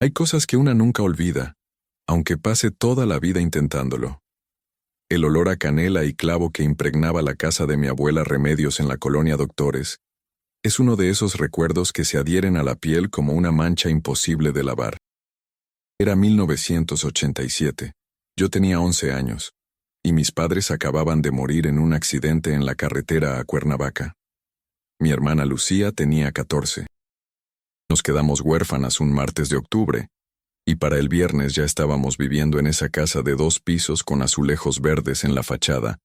Hay cosas que una nunca olvida, aunque pase toda la vida intentándolo. El olor a canela y clavo que impregnaba la casa de mi abuela Remedios en la colonia Doctores es uno de esos recuerdos que se adhieren a la piel como una mancha imposible de lavar. Era 1987. Yo tenía 11 años, y mis padres acababan de morir en un accidente en la carretera a Cuernavaca. Mi hermana Lucía tenía 14. Nos quedamos huérfanas un martes de octubre, y para el viernes ya estábamos viviendo en esa casa de 2 pisos con azulejos verdes en la fachada,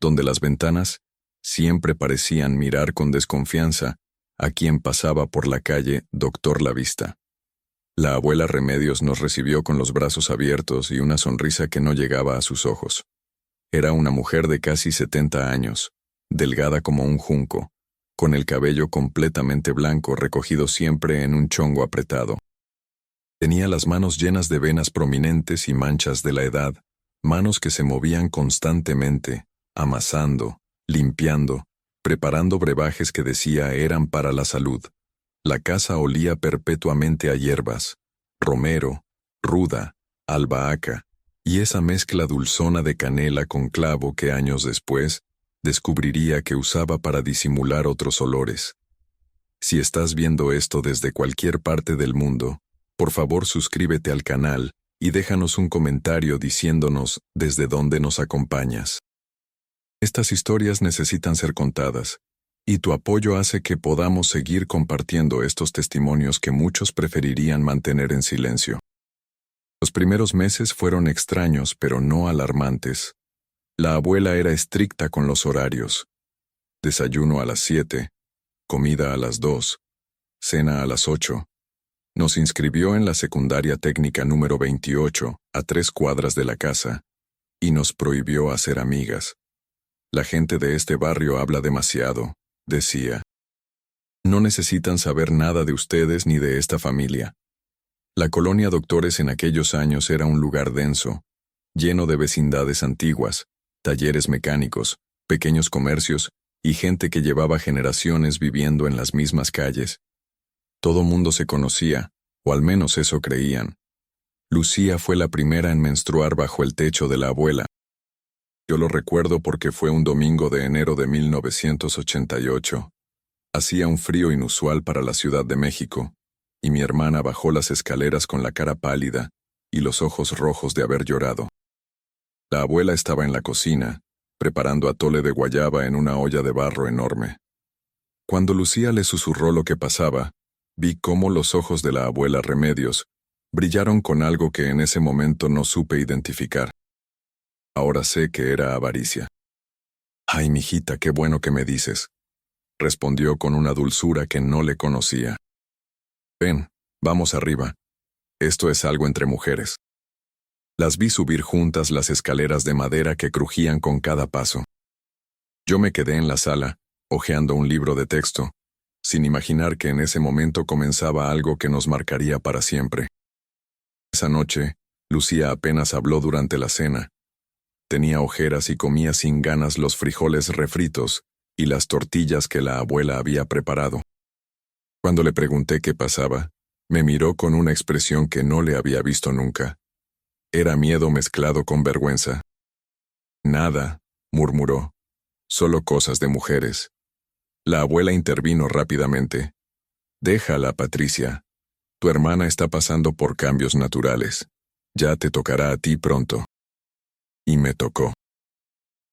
donde las ventanas siempre parecían mirar con desconfianza a quien pasaba por la calle Doctor La Vista. La abuela Remedios nos recibió con los brazos abiertos y una sonrisa que no llegaba a sus ojos. Era una mujer de casi 70 años, delgada como un junco, con el cabello completamente blanco recogido siempre en un chongo apretado. Tenía las manos llenas de venas prominentes y manchas de la edad, manos que se movían constantemente, amasando, limpiando, preparando brebajes que decía eran para la salud. La casa olía perpetuamente a hierbas, romero, ruda, albahaca, y esa mezcla dulzona de canela con clavo que años después descubriría que usaba para disimular otros olores. Si estás viendo esto desde cualquier parte del mundo, por favor suscríbete al canal y déjanos un comentario diciéndonos desde dónde nos acompañas. Estas historias necesitan ser contadas, y tu apoyo hace que podamos seguir compartiendo estos testimonios que muchos preferirían mantener en silencio. Los primeros meses fueron extraños pero no alarmantes. La abuela era estricta con los horarios. Desayuno a las 7, comida a las 2, cena a las 8. Nos inscribió en la secundaria técnica número 28, a 3 cuadras de la casa, y nos prohibió hacer amigas. La gente de este barrio habla demasiado, decía. No necesitan saber nada de ustedes ni de esta familia. La colonia Doctores en aquellos años era un lugar denso, lleno de vecindades antiguas, talleres mecánicos, pequeños comercios y gente que llevaba generaciones viviendo en las mismas calles. Todo mundo se conocía, o al menos eso creían. Lucía fue la primera en menstruar bajo el techo de la abuela. Yo lo recuerdo porque fue un domingo de enero de 1988. Hacía un frío inusual para la Ciudad de México, y mi hermana bajó las escaleras con la cara pálida y los ojos rojos de haber llorado. La abuela estaba en la cocina, preparando atole de guayaba en una olla de barro enorme. Cuando Lucía le susurró lo que pasaba, vi cómo los ojos de la abuela Remedios brillaron con algo que en ese momento no supe identificar. Ahora sé que era avaricia. «Ay, mijita, qué bueno que me dices», respondió con una dulzura que no le conocía. «Ven, vamos arriba. Esto es algo entre mujeres». Las vi subir juntas las escaleras de madera que crujían con cada paso. Yo me quedé en la sala, hojeando un libro de texto, sin imaginar que en ese momento comenzaba algo que nos marcaría para siempre. Esa noche, Lucía apenas habló durante la cena. Tenía ojeras y comía sin ganas los frijoles refritos y las tortillas que la abuela había preparado. Cuando le pregunté qué pasaba, me miró con una expresión que no le había visto nunca. Era miedo mezclado con vergüenza. «Nada», murmuró, «solo cosas de mujeres». La abuela intervino rápidamente. «Déjala, Patricia. Tu hermana está pasando por cambios naturales. Ya te tocará a ti pronto». Y me tocó.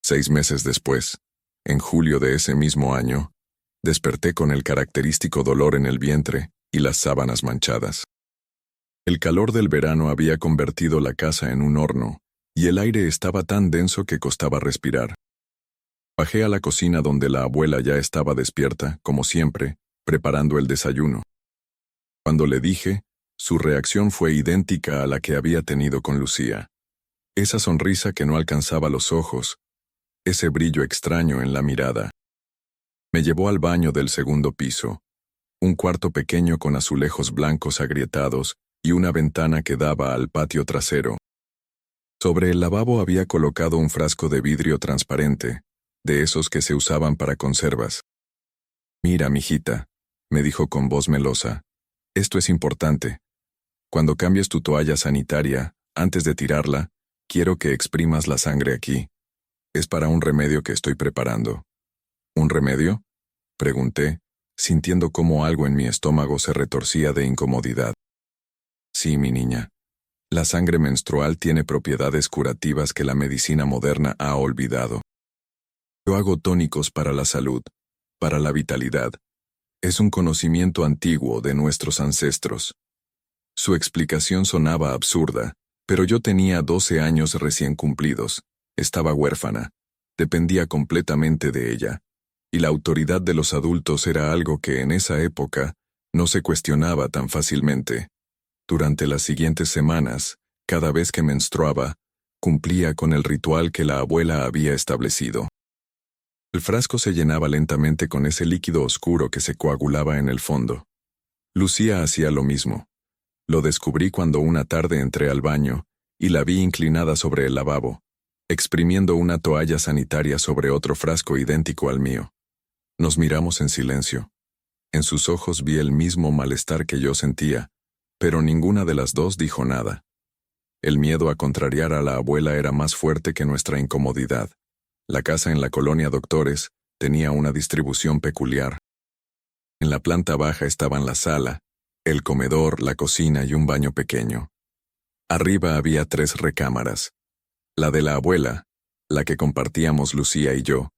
6 meses después, en julio de ese mismo año, desperté con el característico dolor en el vientre y las sábanas manchadas. El calor del verano había convertido la casa en un horno, y el aire estaba tan denso que costaba respirar. Bajé a la cocina donde la abuela ya estaba despierta, como siempre, preparando el desayuno. Cuando le dije, su reacción fue idéntica a la que había tenido con Lucía. Esa sonrisa que no alcanzaba los ojos, ese brillo extraño en la mirada. Me llevó al baño del segundo piso, un cuarto pequeño con azulejos blancos agrietados y una ventana que daba al patio trasero. Sobre el lavabo había colocado un frasco de vidrio transparente, de esos que se usaban para conservas. «Mira, mijita», me dijo con voz melosa, «esto es importante. Cuando cambies tu toalla sanitaria, antes de tirarla, quiero que exprimas la sangre aquí. Es para un remedio que estoy preparando. ¿Un remedio?, pregunté, sintiendo cómo algo en mi estómago se retorcía de incomodidad. Sí, mi niña. La sangre menstrual tiene propiedades curativas que la medicina moderna ha olvidado. Yo hago tónicos para la salud, para la vitalidad. Es un conocimiento antiguo de nuestros ancestros. Su explicación sonaba absurda, pero yo tenía 12 años recién cumplidos, estaba huérfana, dependía completamente de ella, y la autoridad de los adultos era algo que en esa época no se cuestionaba tan fácilmente. Durante las siguientes semanas, cada vez que menstruaba, cumplía con el ritual que la abuela había establecido. El frasco se llenaba lentamente con ese líquido oscuro que se coagulaba en el fondo. Lucía hacía lo mismo. Lo descubrí cuando una tarde entré al baño y la vi inclinada sobre el lavabo, exprimiendo una toalla sanitaria sobre otro frasco idéntico al mío. Nos miramos en silencio. En sus ojos vi el mismo malestar que yo sentía, pero ninguna de las dos dijo nada. El miedo a contrariar a la abuela era más fuerte que nuestra incomodidad. La casa en la colonia Doctores tenía una distribución peculiar. En la planta baja estaban la sala, el comedor, la cocina y un baño pequeño. Arriba había 3 recámaras. La de la abuela, la que compartíamos Lucía y yo,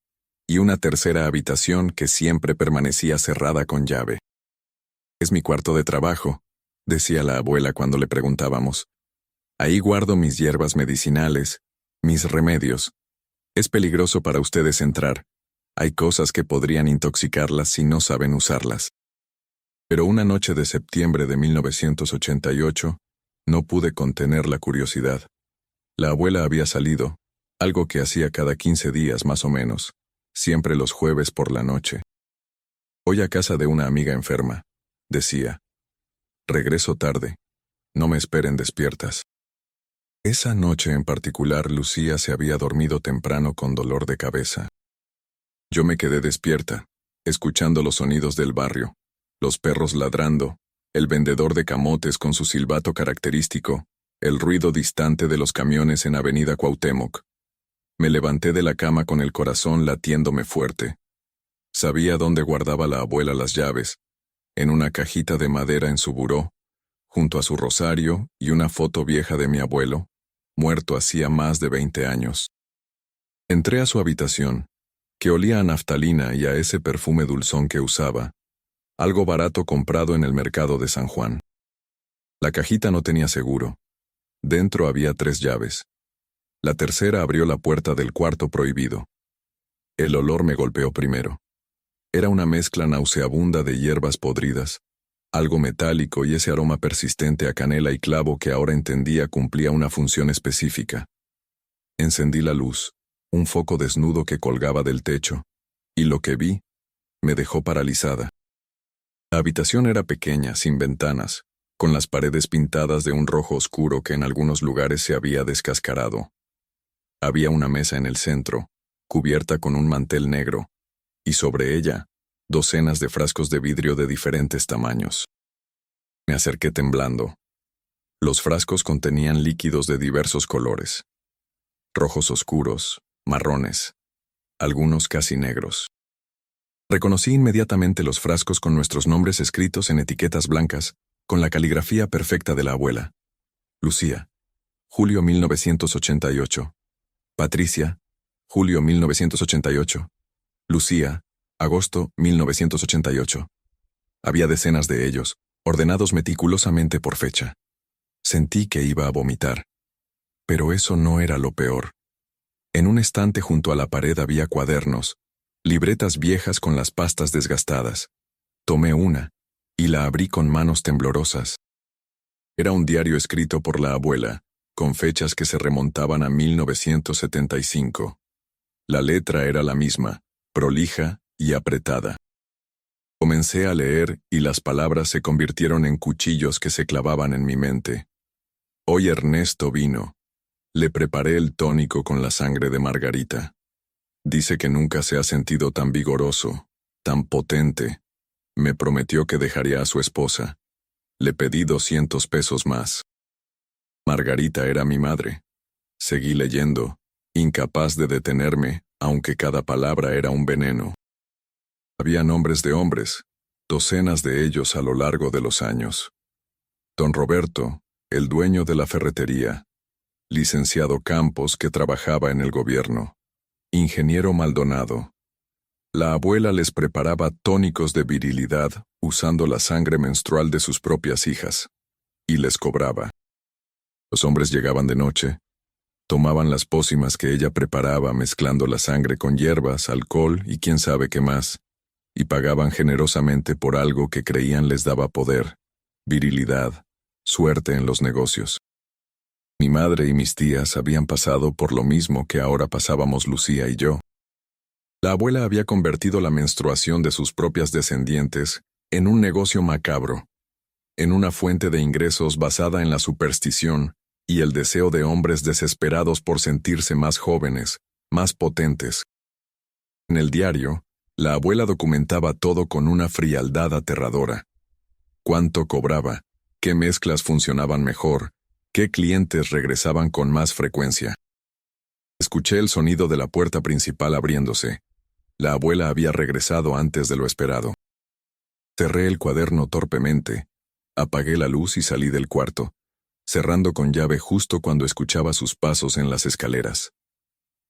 y una tercera habitación que siempre permanecía cerrada con llave. «Es mi cuarto de trabajo», decía la abuela cuando le preguntábamos. «Ahí guardo mis hierbas medicinales, mis remedios. Es peligroso para ustedes entrar. Hay cosas que podrían intoxicarlas si no saben usarlas». Pero una noche de septiembre de 1988, no pude contener la curiosidad. La abuela había salido, algo que hacía cada 15 días más o menos, siempre los jueves por la noche. «Voy a casa de una amiga enferma», decía. «Regreso tarde. No me esperen despiertas». Esa noche en particular Lucía se había dormido temprano con dolor de cabeza. Yo me quedé despierta, escuchando los sonidos del barrio, los perros ladrando, el vendedor de camotes con su silbato característico, el ruido distante de los camiones en Avenida Cuauhtémoc. Me levanté de la cama con el corazón latiéndome fuerte. Sabía dónde guardaba la abuela las llaves, en una cajita de madera en su buró, junto a su rosario y una foto vieja de mi abuelo, muerto hacía más de 20 años. Entré a su habitación, que olía a naftalina y a ese perfume dulzón que usaba, algo barato comprado en el mercado de San Juan. La cajita no tenía seguro. Dentro había 3 llaves. La tercera abrió la puerta del cuarto prohibido. El olor me golpeó primero. Era una mezcla nauseabunda de hierbas podridas, algo metálico y ese aroma persistente a canela y clavo que ahora entendía cumplía una función específica. Encendí la luz, un foco desnudo que colgaba del techo, y lo que vi me dejó paralizada. La habitación era pequeña, sin ventanas, con las paredes pintadas de un rojo oscuro que en algunos lugares se había descascarado. Había una mesa en el centro, cubierta con un mantel negro, y sobre ella, docenas de frascos de vidrio de diferentes tamaños. Me acerqué temblando. Los frascos contenían líquidos de diversos colores. Rojos oscuros, marrones, algunos casi negros. Reconocí inmediatamente los frascos con nuestros nombres escritos en etiquetas blancas, con la caligrafía perfecta de la abuela. Lucía, julio 1988. Patricia, julio 1988. Lucía, agosto 1988. Había decenas de ellos, ordenados meticulosamente por fecha. Sentí que iba a vomitar. Pero eso no era lo peor. En un estante junto a la pared había cuadernos, libretas viejas con las pastas desgastadas. Tomé una, y la abrí con manos temblorosas. Era un diario escrito por la abuela, con fechas que se remontaban a 1975. La letra era la misma, prolija y apretada. Comencé a leer y las palabras se convirtieron en cuchillos que se clavaban en mi mente. Hoy Ernesto vino. Le preparé el tónico con la sangre de Margarita. Dice que nunca se ha sentido tan vigoroso, tan potente. Me prometió que dejaría a su esposa. Le pedí 200 pesos más. Margarita era mi madre. Seguí leyendo, incapaz de detenerme, aunque cada palabra era un veneno. Había nombres de hombres, docenas de ellos a lo largo de los años. Don Roberto, el dueño de la ferretería. Licenciado Campos, que trabajaba en el gobierno. Ingeniero Maldonado. La abuela les preparaba tónicos de virilidad usando la sangre menstrual de sus propias hijas. Y les cobraba. Los hombres llegaban de noche, tomaban las pócimas que ella preparaba mezclando la sangre con hierbas, alcohol y quién sabe qué más, y pagaban generosamente por algo que creían les daba poder, virilidad, suerte en los negocios. Mi madre y mis tías habían pasado por lo mismo que ahora pasábamos Lucía y yo. La abuela había convertido la menstruación de sus propias descendientes en un negocio macabro, en una fuente de ingresos basada en la superstición y el deseo de hombres desesperados por sentirse más jóvenes, más potentes. En el diario, la abuela documentaba todo con una frialdad aterradora. Cuánto cobraba, qué mezclas funcionaban mejor, qué clientes regresaban con más frecuencia. Escuché el sonido de la puerta principal abriéndose. La abuela había regresado antes de lo esperado. Cerré el cuaderno torpemente, apagué la luz y salí del cuarto, cerrando con llave justo cuando escuchaba sus pasos en las escaleras.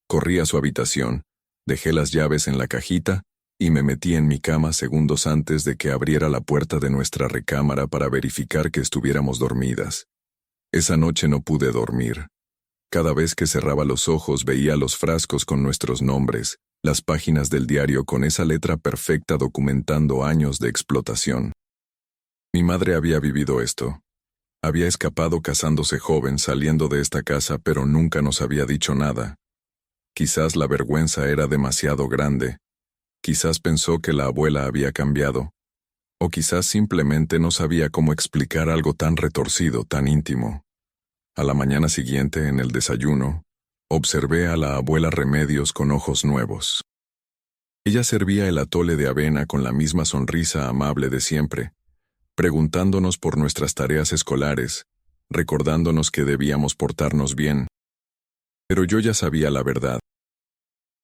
Corrí a su habitación, dejé las llaves en la cajita y me metí en mi cama segundos antes de que abriera la puerta de nuestra recámara para verificar que estuviéramos dormidas. Esa noche no pude dormir. Cada vez que cerraba los ojos veía los frascos con nuestros nombres, las páginas del diario con esa letra perfecta documentando años de explotación. Mi madre había vivido esto. Había escapado casándose joven saliendo de esta casa, pero nunca nos había dicho nada. Quizás la vergüenza era demasiado grande. Quizás pensó que la abuela había cambiado. O quizás simplemente no sabía cómo explicar algo tan retorcido, tan íntimo. A la mañana siguiente, en el desayuno, observé a la abuela Remedios con ojos nuevos. Ella servía el atole de avena con la misma sonrisa amable de siempre, preguntándonos por nuestras tareas escolares, recordándonos que debíamos portarnos bien. Pero yo ya sabía la verdad.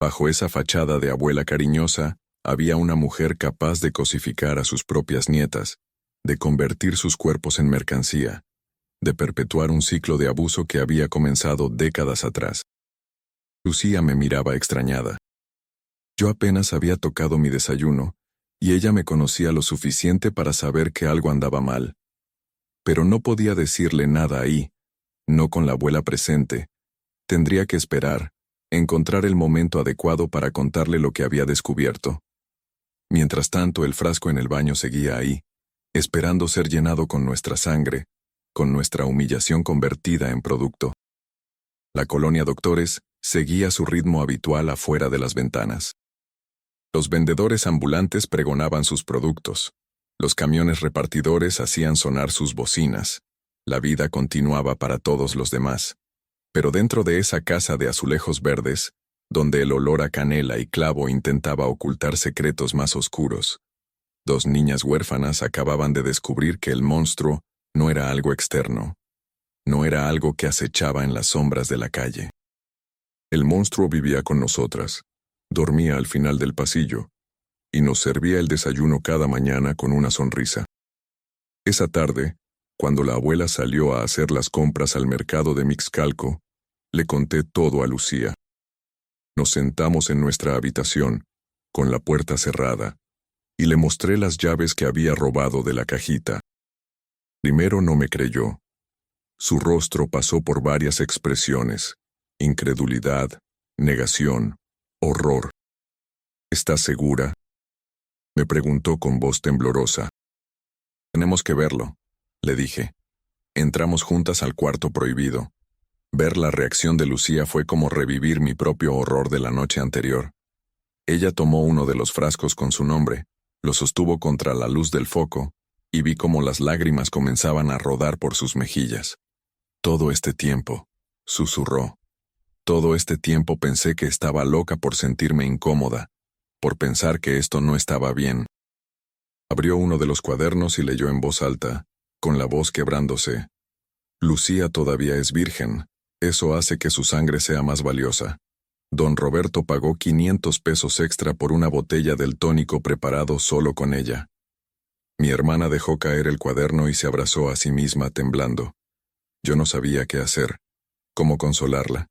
Bajo esa fachada de abuela cariñosa, había una mujer capaz de cosificar a sus propias nietas, de convertir sus cuerpos en mercancía, de perpetuar un ciclo de abuso que había comenzado décadas atrás. Lucía me miraba extrañada. Yo apenas había tocado mi desayuno, y ella me conocía lo suficiente para saber que algo andaba mal. Pero no podía decirle nada ahí, no con la abuela presente. Tendría que esperar, encontrar el momento adecuado para contarle lo que había descubierto. Mientras tanto, el frasco en el baño seguía ahí, esperando ser llenado con nuestra sangre, con nuestra humillación convertida en producto. La colonia Doctores seguía su ritmo habitual afuera de las ventanas. Los vendedores ambulantes pregonaban sus productos. Los camiones repartidores hacían sonar sus bocinas. La vida continuaba para todos los demás. Pero dentro de esa casa de azulejos verdes, donde el olor a canela y clavo intentaba ocultar secretos más oscuros, dos niñas huérfanas acababan de descubrir que el monstruo no era algo externo. No era algo que acechaba en las sombras de la calle. El monstruo vivía con nosotras. Dormía al final del pasillo, y nos servía el desayuno cada mañana con una sonrisa. Esa tarde, cuando la abuela salió a hacer las compras al mercado de Mixcalco, le conté todo a Lucía. Nos sentamos en nuestra habitación, con la puerta cerrada, y le mostré las llaves que había robado de la cajita. Primero no me creyó. Su rostro pasó por varias expresiones: incredulidad, negación, horror. ¿Estás segura?, me preguntó con voz temblorosa. Tenemos que verlo, le dije. Entramos juntas al cuarto prohibido. Ver la reacción de Lucía fue como revivir mi propio horror de la noche anterior. Ella tomó uno de los frascos con su nombre, lo sostuvo contra la luz del foco, y vi cómo las lágrimas comenzaban a rodar por sus mejillas. Todo este tiempo, susurró. Todo este tiempo pensé que estaba loca por sentirme incómoda, por pensar que esto no estaba bien. Abrió uno de los cuadernos y leyó en voz alta: con la voz quebrándose. Lucía todavía es virgen. Eso hace que su sangre sea más valiosa. Don Roberto pagó 500 pesos extra por una botella del tónico preparado solo con ella. Mi hermana dejó caer el cuaderno y se abrazó a sí misma temblando. Yo no sabía qué hacer, cómo consolarla.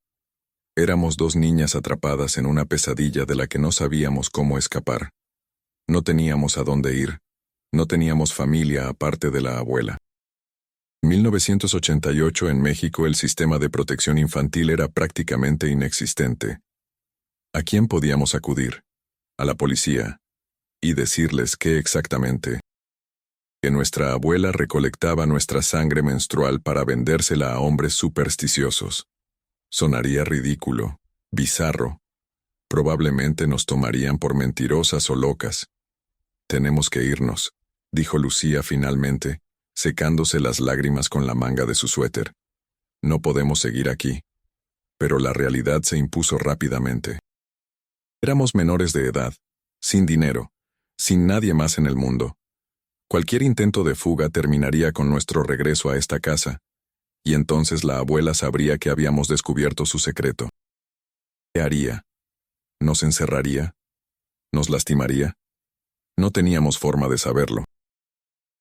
Éramos dos niñas atrapadas en una pesadilla de la que no sabíamos cómo escapar. No teníamos a dónde ir. No teníamos familia aparte de la abuela. En 1988 en México el sistema de protección infantil era prácticamente inexistente. ¿A quién podíamos acudir? A la policía. Y decirles qué exactamente. Que nuestra abuela recolectaba nuestra sangre menstrual para vendérsela a hombres supersticiosos. Sonaría ridículo, bizarro. Probablemente nos tomarían por mentirosas o locas. Tenemos que irnos, dijo Lucía finalmente, secándose las lágrimas con la manga de su suéter. No podemos seguir aquí. Pero la realidad se impuso rápidamente. Éramos menores de edad, sin dinero, sin nadie más en el mundo. Cualquier intento de fuga terminaría con nuestro regreso a esta casa, y entonces la abuela sabría que habíamos descubierto su secreto. ¿Qué haría? ¿Nos encerraría? ¿Nos lastimaría? No teníamos forma de saberlo.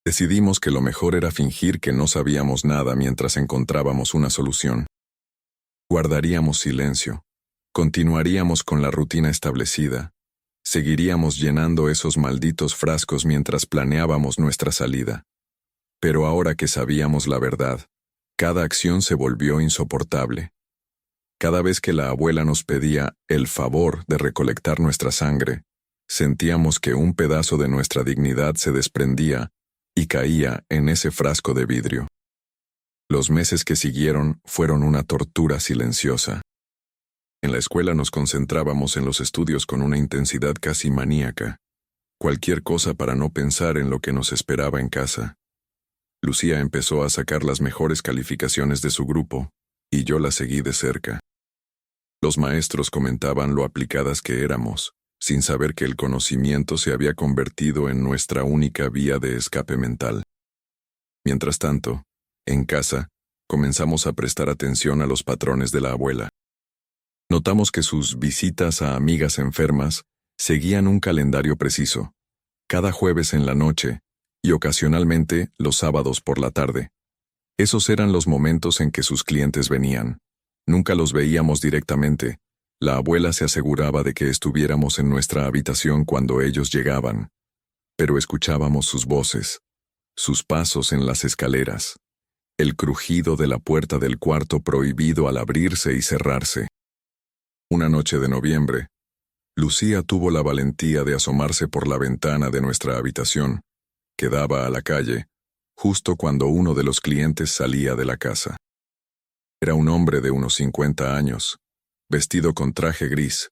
Decidimos que lo mejor era fingir que no sabíamos nada mientras encontrábamos una solución. Guardaríamos silencio. Continuaríamos con la rutina establecida. Seguiríamos llenando esos malditos frascos mientras planeábamos nuestra salida. Pero ahora que sabíamos la verdad, cada acción se volvió insoportable. Cada vez que la abuela nos pedía el favor de recolectar nuestra sangre, sentíamos que un pedazo de nuestra dignidad se desprendía y caía en ese frasco de vidrio. Los meses que siguieron fueron una tortura silenciosa. En la escuela nos concentrábamos en los estudios con una intensidad casi maníaca. Cualquier cosa para no pensar en lo que nos esperaba en casa. Lucía empezó a sacar las mejores calificaciones de su grupo, y yo la seguí de cerca. Los maestros comentaban lo aplicadas que éramos, sin saber que el conocimiento se había convertido en nuestra única vía de escape mental. Mientras tanto, en casa, comenzamos a prestar atención a los patrones de la abuela. Notamos que sus visitas a amigas enfermas seguían un calendario preciso, cada jueves en la noche y ocasionalmente los sábados por la tarde. Esos eran los momentos en que sus clientes venían. Nunca los veíamos directamente. La abuela se aseguraba de que estuviéramos en nuestra habitación cuando ellos llegaban, pero escuchábamos sus voces, sus pasos en las escaleras, el crujido de la puerta del cuarto prohibido al abrirse y cerrarse. Una noche de noviembre, Lucía tuvo la valentía de asomarse por la ventana de nuestra habitación, que daba a la calle, justo cuando uno de los clientes salía de la casa. Era un hombre de unos 50 años, vestido con traje gris,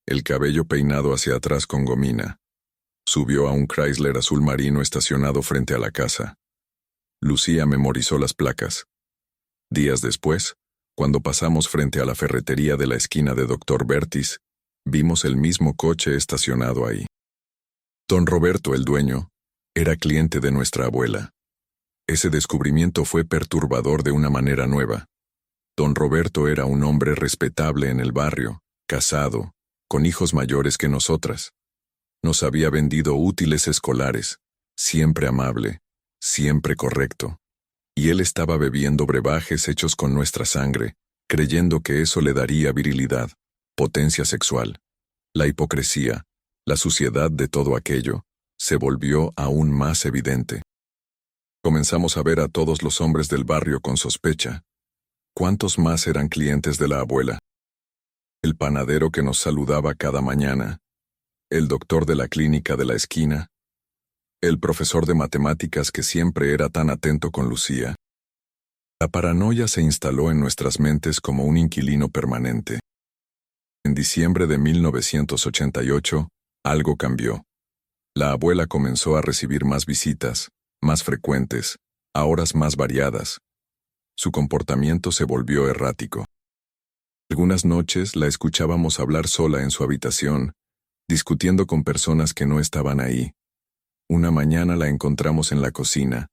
el cabello peinado hacia atrás con gomina. Subió a un Chrysler azul marino estacionado frente a la casa. Lucía memorizó las placas. Días después, cuando pasamos frente a la ferretería de la esquina de Dr. Bertis, vimos el mismo coche estacionado ahí. Don Roberto, el dueño, era cliente de nuestra abuela. Ese descubrimiento fue perturbador de una manera nueva. Don Roberto era un hombre respetable en el barrio, casado, con hijos mayores que nosotras. Nos había vendido útiles escolares, siempre amable, siempre correcto. Y él estaba bebiendo brebajes hechos con nuestra sangre, creyendo que eso le daría virilidad, potencia sexual. La hipocresía, la suciedad de todo aquello, se volvió aún más evidente. Comenzamos a ver a todos los hombres del barrio con sospecha. ¿Cuántos más eran clientes de la abuela? El panadero que nos saludaba cada mañana, el doctor de la clínica de la esquina, el profesor de matemáticas que siempre era tan atento con Lucía. La paranoia se instaló en nuestras mentes como un inquilino permanente. En diciembre de 1988, algo cambió. La abuela comenzó a recibir más visitas, más frecuentes, a horas más variadas. Su comportamiento se volvió errático. Algunas noches la escuchábamos hablar sola en su habitación, discutiendo con personas que no estaban ahí. Una mañana la encontramos en la cocina,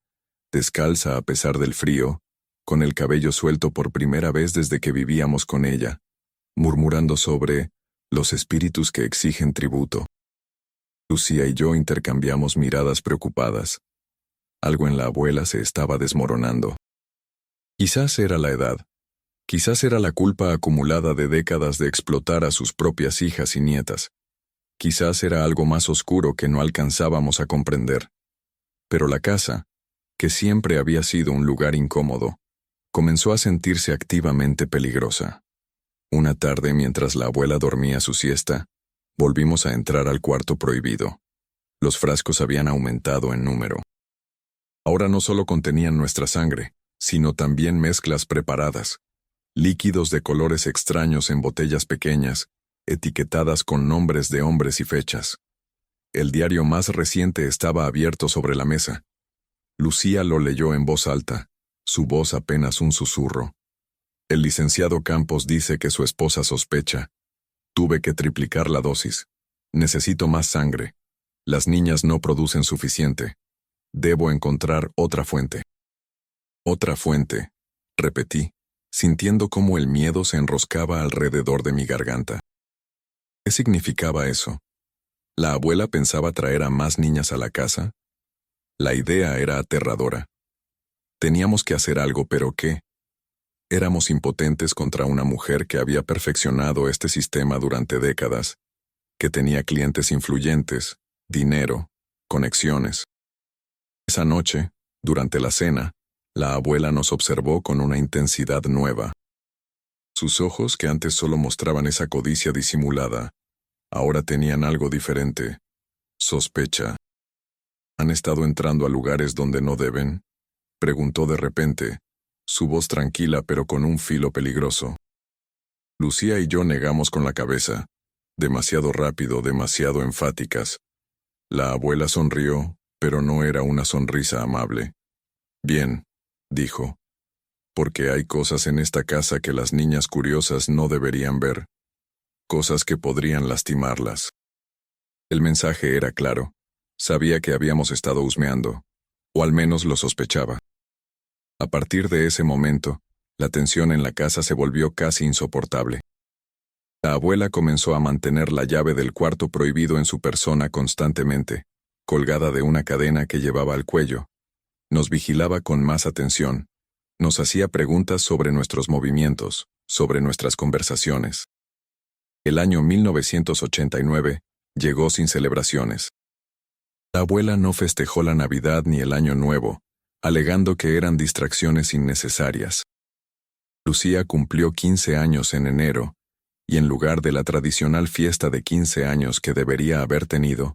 descalza a pesar del frío, con el cabello suelto por primera vez desde que vivíamos con ella, murmurando sobre los espíritus que exigen tributo. Lucía y yo intercambiamos miradas preocupadas. Algo en la abuela se estaba desmoronando. Quizás era la edad. Quizás era la culpa acumulada de décadas de explotar a sus propias hijas y nietas. Quizás era algo más oscuro que no alcanzábamos a comprender. Pero la casa, que siempre había sido un lugar incómodo, comenzó a sentirse activamente peligrosa. Una tarde, mientras la abuela dormía su siesta, volvimos a entrar al cuarto prohibido. Los frascos habían aumentado en número. Ahora no solo contenían nuestra sangre, sino también mezclas preparadas, líquidos de colores extraños en botellas pequeñas, etiquetadas con nombres de hombres y fechas. El diario más reciente estaba abierto sobre la mesa. Lucía lo leyó en voz alta, su voz apenas un susurro. El licenciado Campos dice que su esposa sospecha. Tuve que triplicar la dosis. Necesito más sangre. Las niñas no producen suficiente. Debo encontrar otra fuente. Otra fuente, repetí, sintiendo cómo el miedo se enroscaba alrededor de mi garganta. ¿Qué significaba eso? ¿La abuela pensaba traer a más niñas a la casa? La idea era aterradora. Teníamos que hacer algo, pero ¿qué? Éramos impotentes contra una mujer que había perfeccionado este sistema durante décadas, que tenía clientes influyentes, dinero, conexiones. Esa noche, durante la cena, la abuela nos observó con una intensidad nueva. Sus ojos, que antes solo mostraban esa codicia disimulada, ahora tenían algo diferente. Sospecha. ¿Han estado entrando a lugares donde no deben? Preguntó de repente, su voz tranquila pero con un filo peligroso. Lucía y yo negamos con la cabeza, demasiado rápido, demasiado enfáticas. La abuela sonrió, pero no era una sonrisa amable. Bien, dijo, porque hay cosas en esta casa que las niñas curiosas no deberían ver. Cosas que podrían lastimarlas. El mensaje era claro. Sabía que habíamos estado husmeando, o al menos lo sospechaba. A partir de ese momento, la tensión en la casa se volvió casi insoportable. La abuela comenzó a mantener la llave del cuarto prohibido en su persona constantemente, colgada de una cadena que llevaba al cuello. Nos vigilaba con más atención. Nos hacía preguntas sobre nuestros movimientos, sobre nuestras conversaciones. El año 1989 llegó sin celebraciones. La abuela no festejó la Navidad ni el Año Nuevo, alegando que eran distracciones innecesarias. Lucía cumplió 15 años en enero, y en lugar de la tradicional fiesta de 15 años que debería haber tenido,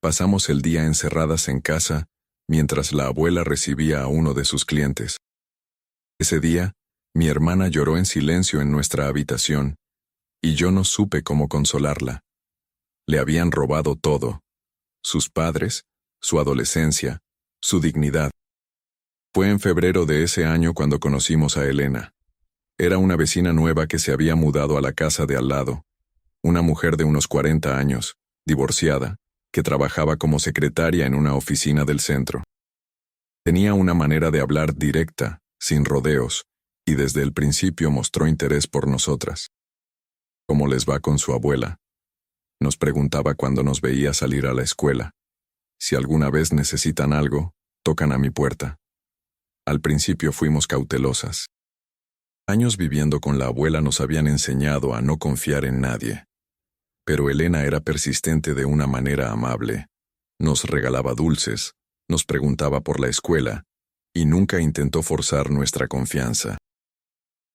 pasamos el día encerradas en casa mientras la abuela recibía a uno de sus clientes. Ese día, mi hermana lloró en silencio en nuestra habitación, y yo no supe cómo consolarla. Le habían robado todo: sus padres, su adolescencia, su dignidad. Fue en febrero de ese año cuando conocimos a Elena. Era una vecina nueva que se había mudado a la casa de al lado, una mujer de unos 40 años, divorciada, que trabajaba como secretaria en una oficina del centro. Tenía una manera de hablar directa, sin rodeos, y desde el principio mostró interés por nosotras. ¿Cómo les va con su abuela? Nos preguntaba cuando nos veía salir a la escuela. Si alguna vez necesitan algo, tocan a mi puerta. Al principio fuimos cautelosas. Años viviendo con la abuela nos habían enseñado a no confiar en nadie. Pero Elena era persistente de una manera amable. Nos regalaba dulces, nos preguntaba por la escuela, y nunca intentó forzar nuestra confianza.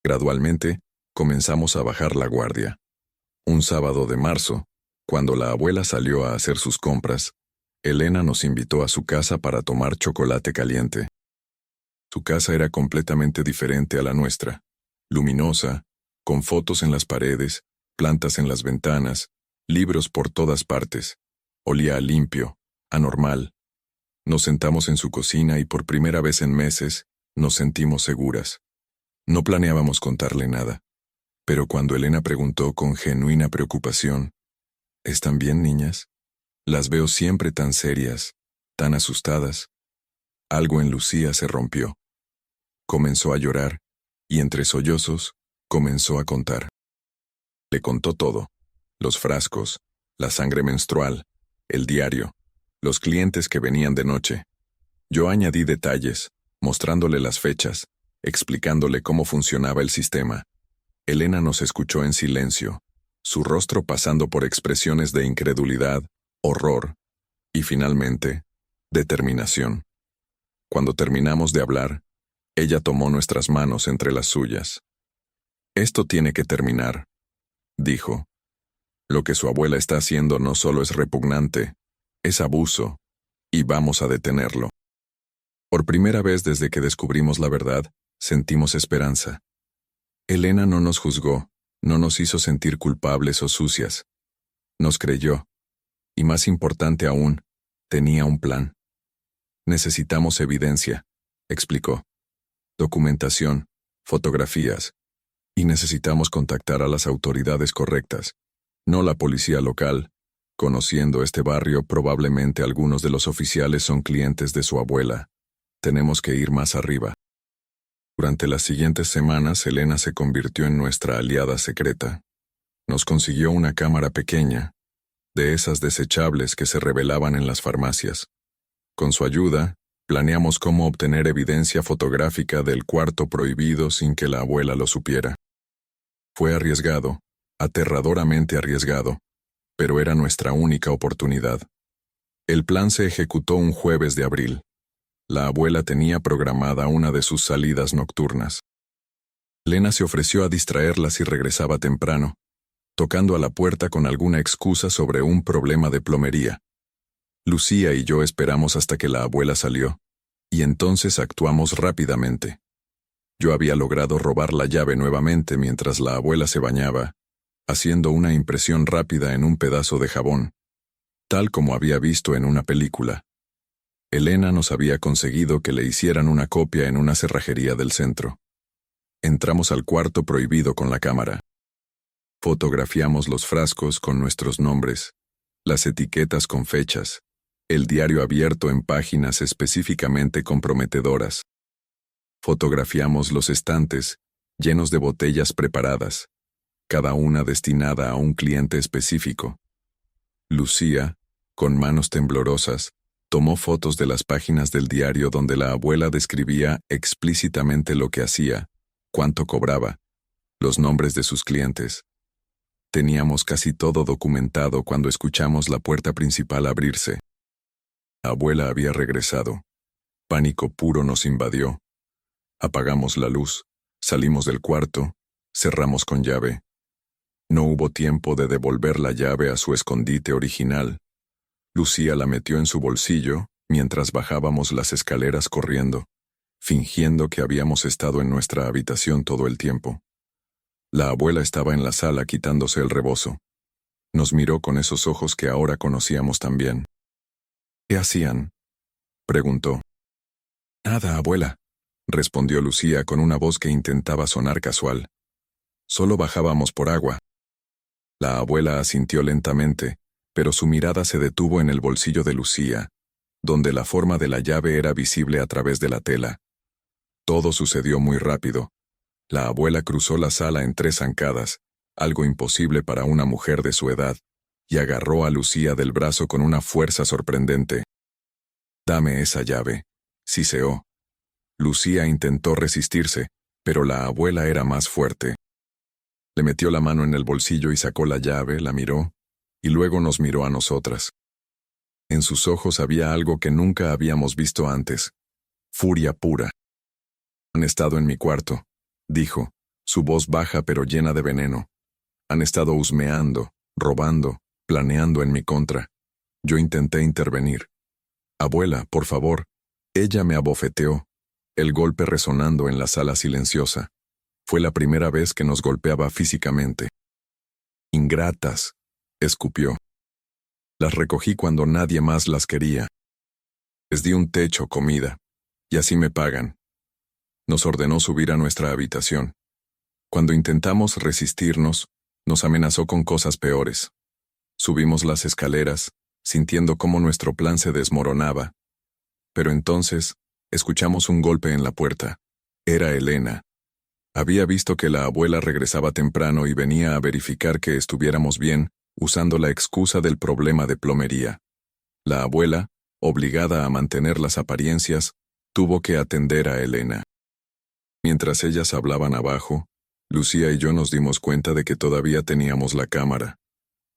Gradualmente, comenzamos a bajar la guardia. Un sábado de marzo, cuando la abuela salió a hacer sus compras, Elena nos invitó a su casa para tomar chocolate caliente. Su casa era completamente diferente a la nuestra, luminosa, con fotos en las paredes, plantas en las ventanas, libros por todas partes. Olía a limpio, a normal. Nos sentamos en su cocina y por primera vez en meses nos sentimos seguras. No planeábamos contarle nada, pero cuando Elena preguntó con genuina preocupación, ¿están bien, niñas? Las veo siempre tan serias, tan asustadas. Algo en Lucía se rompió. Comenzó a llorar, y entre sollozos, comenzó a contar. Le contó todo: los frascos, la sangre menstrual, el diario, los clientes que venían de noche. Yo añadí detalles, mostrándole las fechas, explicándole cómo funcionaba el sistema. Elena nos escuchó en silencio, su rostro pasando por expresiones de incredulidad, horror y, finalmente, determinación. Cuando terminamos de hablar, ella tomó nuestras manos entre las suyas. «Esto tiene que terminar», dijo. «Lo que su abuela está haciendo no solo es repugnante, es abuso, y vamos a detenerlo». Por primera vez desde que descubrimos la verdad, sentimos esperanza. Elena no nos juzgó, no nos hizo sentir culpables o sucias. Nos creyó. Y más importante aún, tenía un plan. «Necesitamos evidencia», explicó. «Documentación, fotografías. Y necesitamos contactar a las autoridades correctas, no la policía local. Conociendo este barrio, probablemente algunos de los oficiales son clientes de su abuela. Tenemos que ir más arriba». Durante las siguientes semanas, Elena se convirtió en nuestra aliada secreta. Nos consiguió una cámara pequeña, de esas desechables que se revelaban en las farmacias. Con su ayuda, planeamos cómo obtener evidencia fotográfica del cuarto prohibido sin que la abuela lo supiera. Fue arriesgado, aterradoramente arriesgado, pero era nuestra única oportunidad. El plan se ejecutó un jueves de abril. La abuela tenía programada una de sus salidas nocturnas. Elena se ofreció a distraerla si regresaba temprano, tocando a la puerta con alguna excusa sobre un problema de plomería. Lucía y yo esperamos hasta que la abuela salió, y entonces actuamos rápidamente. Yo había logrado robar la llave nuevamente mientras la abuela se bañaba, haciendo una impresión rápida en un pedazo de jabón, tal como había visto en una película. Elena nos había conseguido que le hicieran una copia en una cerrajería del centro. Entramos al cuarto prohibido con la cámara. Fotografiamos los frascos con nuestros nombres, las etiquetas con fechas, el diario abierto en páginas específicamente comprometedoras. Fotografiamos los estantes, llenos de botellas preparadas, cada una destinada a un cliente específico. Lucía, con manos temblorosas, tomó fotos de las páginas del diario donde la abuela describía explícitamente lo que hacía, cuánto cobraba, los nombres de sus clientes. Teníamos casi todo documentado cuando escuchamos la puerta principal abrirse. La abuela había regresado. Pánico puro nos invadió. Apagamos la luz, salimos del cuarto, cerramos con llave. No hubo tiempo de devolver la llave a su escondite original. Lucía la metió en su bolsillo mientras bajábamos las escaleras corriendo, fingiendo que habíamos estado en nuestra habitación todo el tiempo. La abuela estaba en la sala quitándose el rebozo. Nos miró con esos ojos que ahora conocíamos tan bien. «¿Qué hacían?», preguntó. «Nada, abuela», respondió Lucía con una voz que intentaba sonar casual. «Solo bajábamos por agua». La abuela asintió lentamente, pero su mirada se detuvo en el bolsillo de Lucía, donde la forma de la llave era visible a través de la tela. Todo sucedió muy rápido. La abuela cruzó la sala en 3 zancadas, algo imposible para una mujer de su edad, y agarró a Lucía del brazo con una fuerza sorprendente. «Dame esa llave», siseó. Lucía intentó resistirse, pero la abuela era más fuerte. Le metió la mano en el bolsillo y sacó la llave, la miró, y luego nos miró a nosotras. En sus ojos había algo que nunca habíamos visto antes: furia pura. «Han estado en mi cuarto», dijo, su voz baja pero llena de veneno. «Han estado husmeando, robando, planeando en mi contra. Yo intenté intervenir. Abuela, por favor». Ella me abofeteó, el golpe resonando en la sala silenciosa. Fue la primera vez que nos golpeaba físicamente. «Ingratas», escupió. «Las recogí cuando nadie más las quería. Les di un techo, comida, y así me pagan». Nos ordenó subir a nuestra habitación. Cuando intentamos resistirnos, nos amenazó con cosas peores. Subimos las escaleras, sintiendo cómo nuestro plan se desmoronaba. Pero entonces, Escuchamos un golpe en la puerta. Era Elena. Había visto que la abuela regresaba temprano y venía a verificar que estuviéramos bien, usando la excusa del problema de plomería. La abuela, obligada a mantener las apariencias, tuvo que atender a Elena. Mientras ellas hablaban abajo, Lucía y yo nos dimos cuenta de que todavía teníamos la cámara.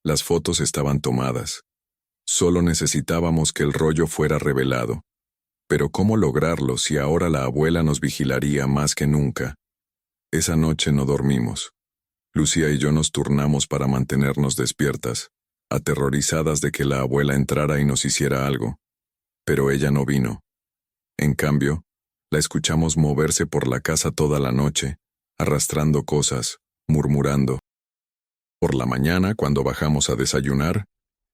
Las fotos estaban tomadas. Solo necesitábamos que el rollo fuera revelado. Pero ¿cómo lograrlo si ahora la abuela nos vigilaría más que nunca? Esa noche no dormimos. Lucía y yo nos turnamos para mantenernos despiertas, aterrorizadas de que la abuela entrara y nos hiciera algo. Pero ella no vino. En cambio, la escuchamos moverse por la casa toda la noche, arrastrando cosas, murmurando. Por la mañana, cuando bajamos a desayunar,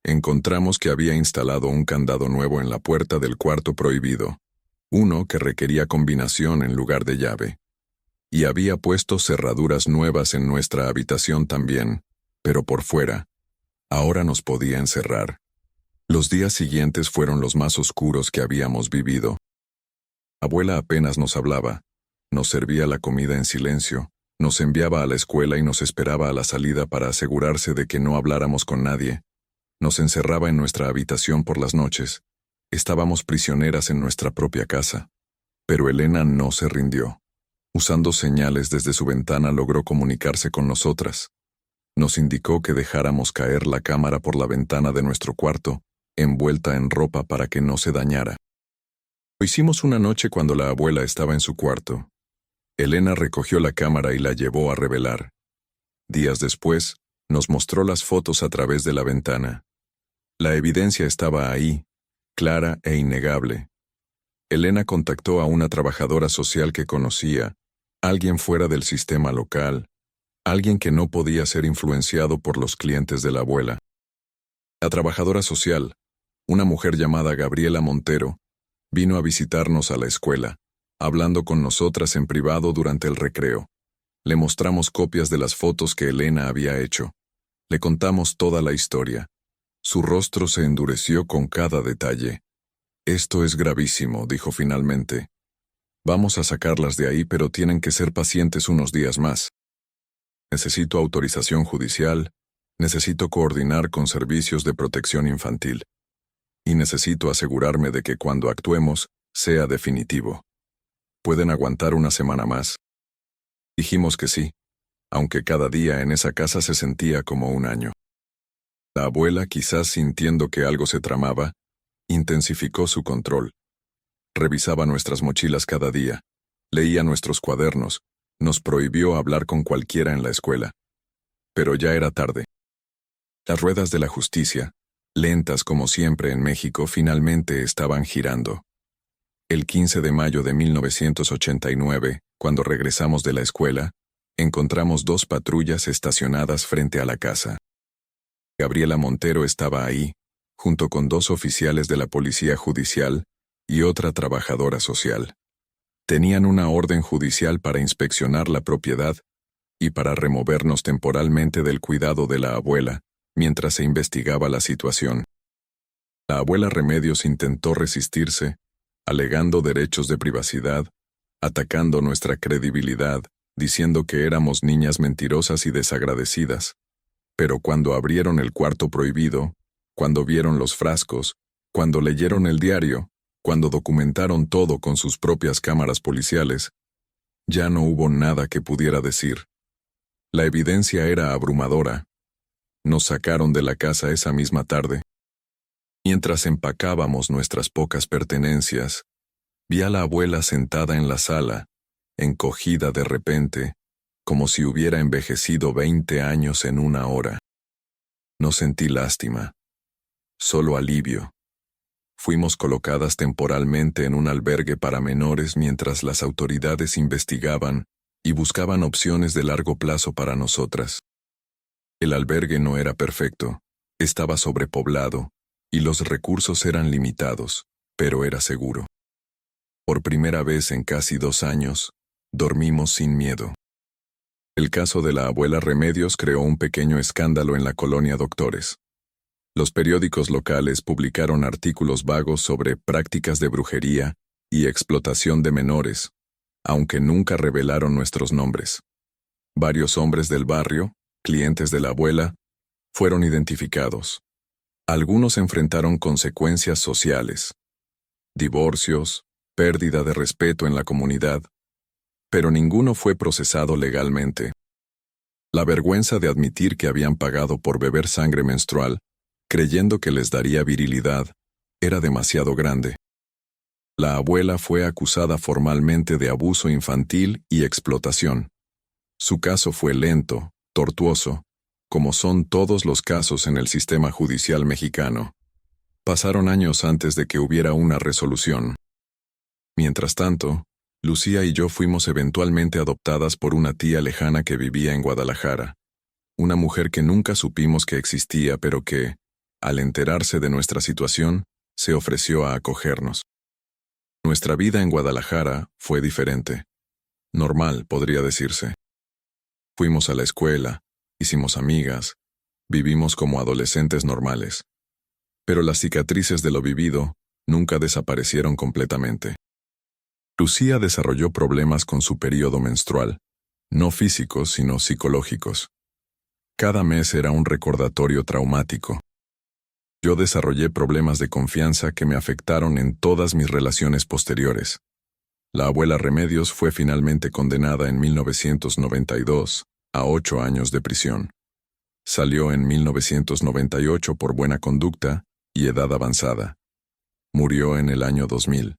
encontramos que había instalado un candado nuevo en la puerta del cuarto prohibido, uno que requería combinación en lugar de llave. Y había puesto cerraduras nuevas en nuestra habitación también, pero por fuera. Ahora nos podía encerrar. Los días siguientes fueron los más oscuros que habíamos vivido. Abuela apenas nos hablaba, nos servía la comida en silencio, nos enviaba a la escuela y nos esperaba a la salida para asegurarse de que no habláramos con nadie. Nos encerraba en nuestra habitación por las noches. Estábamos prisioneras en nuestra propia casa. Pero Elena no se rindió. Usando señales desde su ventana logró comunicarse con nosotras. Nos indicó que dejáramos caer la cámara por la ventana de nuestro cuarto, envuelta en ropa para que no se dañara. Lo hicimos una noche cuando la abuela estaba en su cuarto. Elena recogió la cámara y la llevó a revelar. Días después, nos mostró las fotos a través de la ventana. La evidencia estaba ahí, clara e innegable. Elena contactó a una trabajadora social que conocía, alguien fuera del sistema local, alguien que no podía ser influenciado por los clientes de la abuela. La trabajadora social, una mujer llamada Gabriela Montero, vino a visitarnos a la escuela, hablando con nosotras en privado durante el recreo. Le mostramos copias de las fotos que Elena había hecho. Le contamos toda la historia. Su rostro se endureció con cada detalle. «Esto es gravísimo», dijo finalmente. «Vamos a sacarlas de ahí, pero tienen que ser pacientes unos días más. Necesito autorización judicial, necesito coordinar con servicios de protección infantil. Y necesito asegurarme de que cuando actuemos, sea definitivo. ¿Pueden aguantar una semana más?» Dijimos que sí, aunque cada día en esa casa se sentía como un año. La abuela, quizás sintiendo que algo se tramaba, intensificó su control. Revisaba nuestras mochilas cada día, leía nuestros cuadernos, nos prohibió hablar con cualquiera en la escuela. Pero ya era tarde. Las ruedas de la justicia, lentas como siempre en México, finalmente estaban girando. El 15 de mayo de 1989, cuando regresamos de la escuela, encontramos 2 patrullas estacionadas frente a la casa. Gabriela Montero estaba ahí, junto con 2 oficiales de la policía judicial y otra trabajadora social. Tenían una orden judicial para inspeccionar la propiedad y para removernos temporalmente del cuidado de la abuela, mientras se investigaba la situación. La abuela Remedios intentó resistirse, alegando derechos de privacidad, atacando nuestra credibilidad, diciendo que éramos niñas mentirosas y desagradecidas. Pero cuando abrieron el cuarto prohibido, cuando vieron los frascos, cuando leyeron el diario, cuando documentaron todo con sus propias cámaras policiales, ya no hubo nada que pudiera decir. La evidencia era abrumadora. Nos sacaron de la casa esa misma tarde. Mientras empacábamos nuestras pocas pertenencias, vi a la abuela sentada en la sala, encogida de repente, como si hubiera envejecido 20 años en una hora. No sentí lástima, solo alivio. Fuimos colocadas temporalmente en un albergue para menores mientras las autoridades investigaban y buscaban opciones de largo plazo para nosotras. El albergue no era perfecto, estaba sobrepoblado, y los recursos eran limitados, pero era seguro. Por primera vez en casi 2 años, dormimos sin miedo. El caso de la abuela Remedios creó un pequeño escándalo en la colonia Doctores. Los periódicos locales publicaron artículos vagos sobre prácticas de brujería y explotación de menores, aunque nunca revelaron nuestros nombres. Varios hombres del barrio, clientes de la abuela, fueron identificados. Algunos enfrentaron consecuencias sociales, divorcios, pérdida de respeto en la comunidad, pero ninguno fue procesado legalmente. La vergüenza de admitir que habían pagado por beber sangre menstrual, creyendo que les daría virilidad, era demasiado grande. La abuela fue acusada formalmente de abuso infantil y explotación. Su caso fue lento, tortuoso, como son todos los casos en el sistema judicial mexicano. Pasaron años antes de que hubiera una resolución. Mientras tanto, Lucía y yo fuimos eventualmente adoptadas por una tía lejana que vivía en Guadalajara, una mujer que nunca supimos que existía, pero que, al enterarse de nuestra situación, se ofreció a acogernos. Nuestra vida en Guadalajara fue diferente. Normal, podría decirse. Fuimos a la escuela, hicimos amigas, vivimos como adolescentes normales. Pero las cicatrices de lo vivido nunca desaparecieron completamente. Lucía desarrolló problemas con su período menstrual, no físicos sino psicológicos. Cada mes era un recordatorio traumático. Yo desarrollé problemas de confianza que me afectaron en todas mis relaciones posteriores. La abuela Remedios fue finalmente condenada en 1992 a 8 años de prisión. Salió en 1998 por buena conducta y edad avanzada. Murió en el año 2000,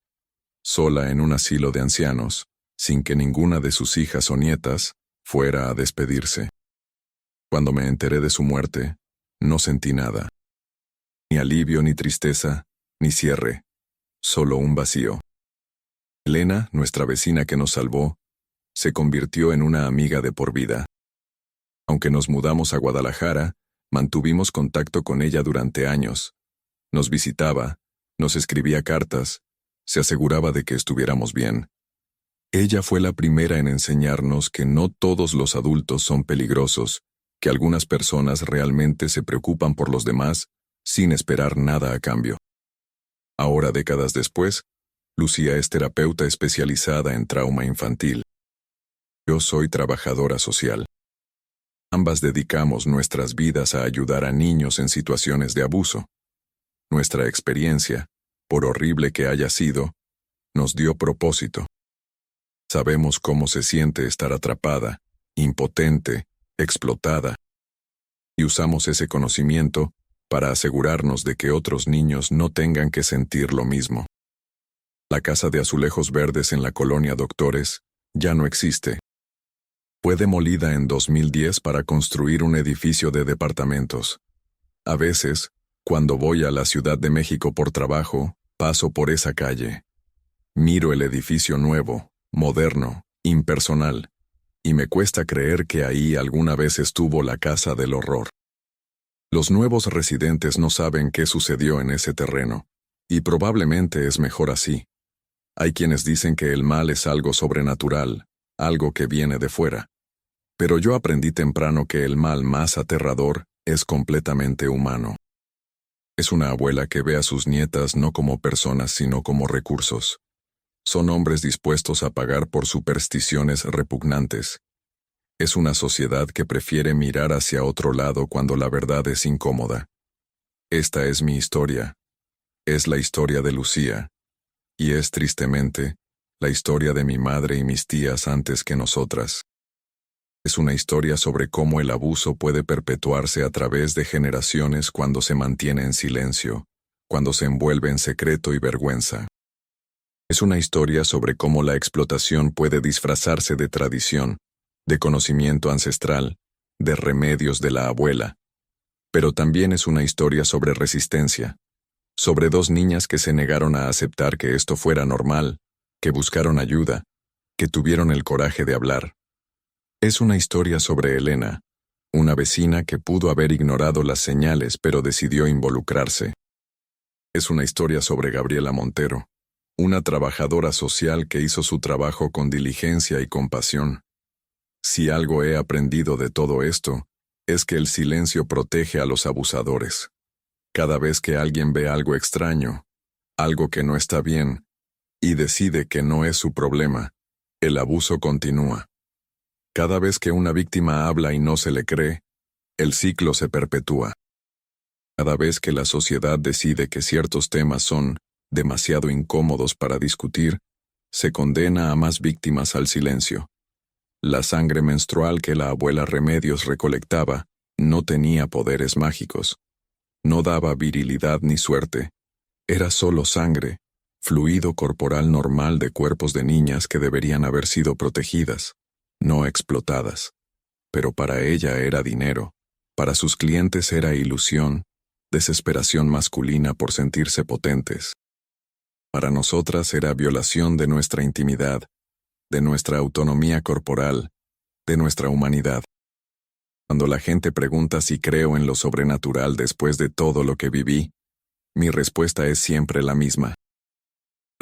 sola en un asilo de ancianos, sin que ninguna de sus hijas o nietas fuera a despedirse. Cuando me enteré de su muerte, no sentí nada. Ni alivio, ni tristeza, ni cierre, solo un vacío. Elena, nuestra vecina que nos salvó, se convirtió en una amiga de por vida. Aunque nos mudamos a Guadalajara, mantuvimos contacto con ella durante años. Nos visitaba, nos escribía cartas, se aseguraba de que estuviéramos bien. Ella fue la primera en enseñarnos que no todos los adultos son peligrosos, que algunas personas realmente se preocupan por los demás sin esperar nada a cambio. Ahora, décadas después, Lucía es terapeuta especializada en trauma infantil. Yo soy trabajadora social. Ambas dedicamos nuestras vidas a ayudar a niños en situaciones de abuso. Nuestra experiencia, por horrible que haya sido, nos dio propósito. Sabemos cómo se siente estar atrapada, impotente, explotada. Y usamos ese conocimiento para asegurarnos de que otros niños no tengan que sentir lo mismo. La casa de azulejos verdes en la colonia Doctores ya no existe. Fue demolida en 2010 para construir un edificio de departamentos. A veces, cuando voy a la Ciudad de México por trabajo, paso por esa calle. Miro el edificio nuevo, moderno, impersonal, y me cuesta creer que ahí alguna vez estuvo la casa del horror. Los nuevos residentes no saben qué sucedió en ese terreno, y probablemente es mejor así. Hay quienes dicen que el mal es algo sobrenatural, algo que viene de fuera. Pero yo aprendí temprano que el mal más aterrador es completamente humano. Es una abuela que ve a sus nietas no como personas sino como recursos. Son hombres dispuestos a pagar por supersticiones repugnantes. Es una sociedad que prefiere mirar hacia otro lado cuando la verdad es incómoda. Esta es mi historia. Es la historia de Lucía. Y es, tristemente, la historia de mi madre y mis tías antes que nosotras. Es una historia sobre cómo el abuso puede perpetuarse a través de generaciones cuando se mantiene en silencio, cuando se envuelve en secreto y vergüenza. Es una historia sobre cómo la explotación puede disfrazarse de tradición, de conocimiento ancestral, de remedios de la abuela. Pero también es una historia sobre resistencia, sobre dos niñas que se negaron a aceptar que esto fuera normal, que buscaron ayuda, que tuvieron el coraje de hablar. Es una historia sobre Elena, una vecina que pudo haber ignorado las señales pero decidió involucrarse. Es una historia sobre Gabriela Montero, una trabajadora social que hizo su trabajo con diligencia y compasión. Si algo he aprendido de todo esto, es que el silencio protege a los abusadores. Cada vez que alguien ve algo extraño, algo que no está bien, y decide que no es su problema. El abuso continúa. Cada vez que una víctima habla y no se le cree, el ciclo se perpetúa. Cada vez que la sociedad decide que ciertos temas son demasiado incómodos para discutir, se condena a más víctimas al silencio. La sangre menstrual que la abuela Remedios recolectaba no tenía poderes mágicos. No daba virilidad ni suerte. Era solo sangre, fluido corporal normal de cuerpos de niñas que deberían haber sido protegidas, no explotadas. Pero para ella era dinero, para sus clientes era ilusión, desesperación masculina por sentirse potentes. Para nosotras era violación de nuestra intimidad, de nuestra autonomía corporal, de nuestra humanidad. Cuando la gente pregunta si creo en lo sobrenatural después de todo lo que viví, mi respuesta es siempre la misma.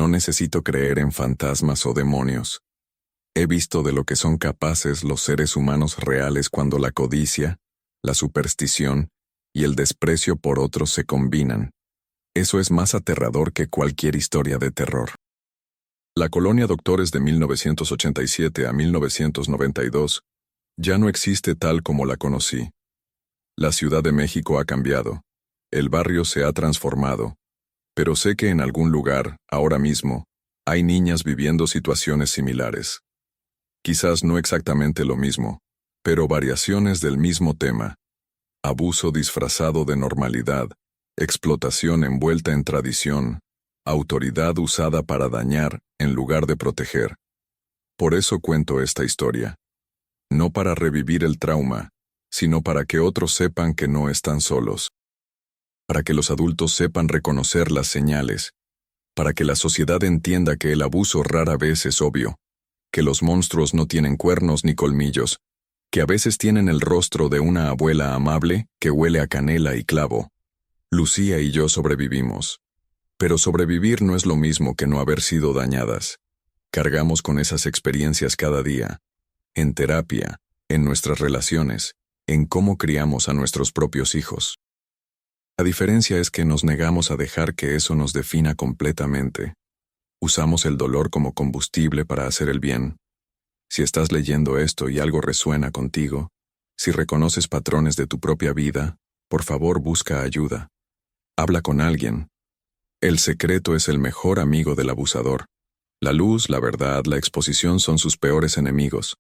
No necesito creer en fantasmas o demonios. He visto de lo que son capaces los seres humanos reales cuando la codicia, la superstición y el desprecio por otros se combinan. Eso es más aterrador que cualquier historia de terror. La colonia Doctores de 1987 a 1992 ya no existe tal como la conocí. La Ciudad de México ha cambiado, el barrio se ha transformado, pero sé que en algún lugar, ahora mismo, hay niñas viviendo situaciones similares. Quizás no exactamente lo mismo, pero variaciones del mismo tema. Abuso disfrazado de normalidad, explotación envuelta en tradición, autoridad usada para dañar en lugar de proteger. Por eso cuento esta historia. No para revivir el trauma, sino para que otros sepan que no están solos. Para que los adultos sepan reconocer las señales. Para que la sociedad entienda que el abuso rara vez es obvio. Que los monstruos no tienen cuernos ni colmillos. Que a veces tienen el rostro de una abuela amable que huele a canela y clavo. Lucía y yo sobrevivimos. Pero sobrevivir no es lo mismo que no haber sido dañadas. Cargamos con esas experiencias cada día. En terapia, en nuestras relaciones, en cómo criamos a nuestros propios hijos. La diferencia es que nos negamos a dejar que eso nos defina completamente. Usamos el dolor como combustible para hacer el bien. Si estás leyendo esto y algo resuena contigo, si reconoces patrones de tu propia vida, por favor busca ayuda. Habla con alguien. El secreto es el mejor amigo del abusador. La luz, la verdad, la exposición son sus peores enemigos.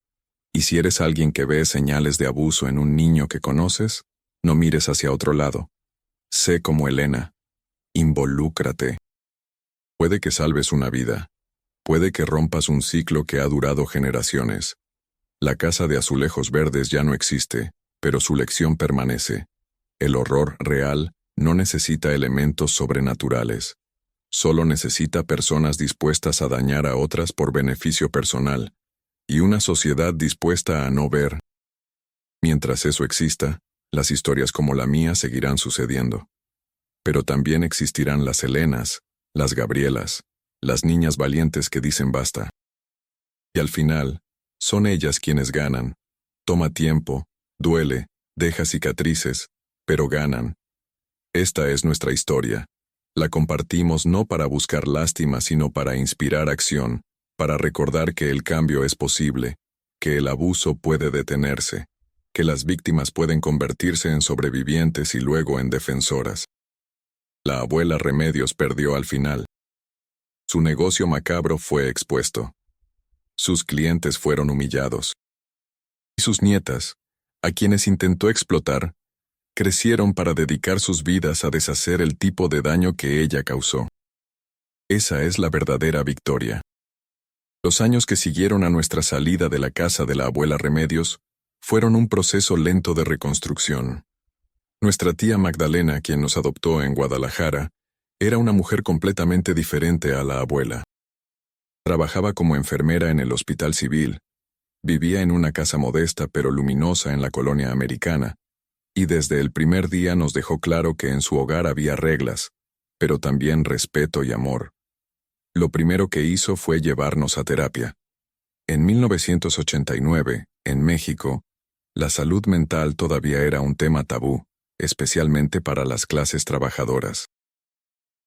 Y si eres alguien que ve señales de abuso en un niño que conoces, no mires hacia otro lado. Sé como Elena. Involúcrate. Puede que salves una vida. Puede que rompas un ciclo que ha durado generaciones. La casa de azulejos verdes ya no existe, pero su lección permanece. El horror real no necesita elementos sobrenaturales. Solo necesita personas dispuestas a dañar a otras por beneficio personal, y una sociedad dispuesta a no ver. Mientras eso exista, las historias como la mía seguirán sucediendo. Pero también existirán las Elenas, las Gabrielas, las niñas valientes que dicen basta. Y al final, son ellas quienes ganan. Toma tiempo, duele, deja cicatrices, pero ganan. Esta es nuestra historia. La compartimos no para buscar lástima, sino para inspirar acción, para recordar que el cambio es posible, que el abuso puede detenerse, que las víctimas pueden convertirse en sobrevivientes y luego en defensoras. La abuela Remedios perdió al final. Su negocio macabro fue expuesto. Sus clientes fueron humillados. Y sus nietas, a quienes intentó explotar, crecieron para dedicar sus vidas a deshacer el tipo de daño que ella causó. Esa es la verdadera victoria. Los años que siguieron a nuestra salida de la casa de la abuela Remedios fueron un proceso lento de reconstrucción. Nuestra tía Magdalena, quien nos adoptó en Guadalajara, era una mujer completamente diferente a la abuela. Trabajaba como enfermera en el Hospital Civil, vivía en una casa modesta pero luminosa en la colonia americana, y desde el primer día nos dejó claro que en su hogar había reglas, pero también respeto y amor. Lo primero que hizo fue llevarnos a terapia. En 1989, en México, la salud mental todavía era un tema tabú, especialmente para las clases trabajadoras.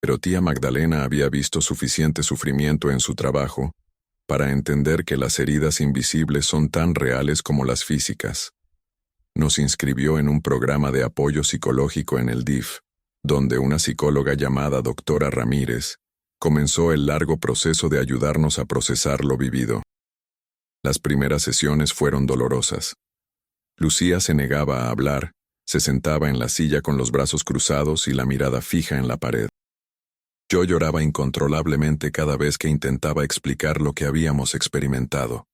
Pero tía Magdalena había visto suficiente sufrimiento en su trabajo para entender que las heridas invisibles son tan reales como las físicas. Nos inscribió en un programa de apoyo psicológico en el DIF, donde una psicóloga llamada doctora Ramírez comenzó el largo proceso de ayudarnos a procesar lo vivido. Las primeras sesiones fueron dolorosas. Lucía se negaba a hablar, se sentaba en la silla con los brazos cruzados y la mirada fija en la pared. Yo lloraba incontrolablemente cada vez que intentaba explicar lo que habíamos experimentado.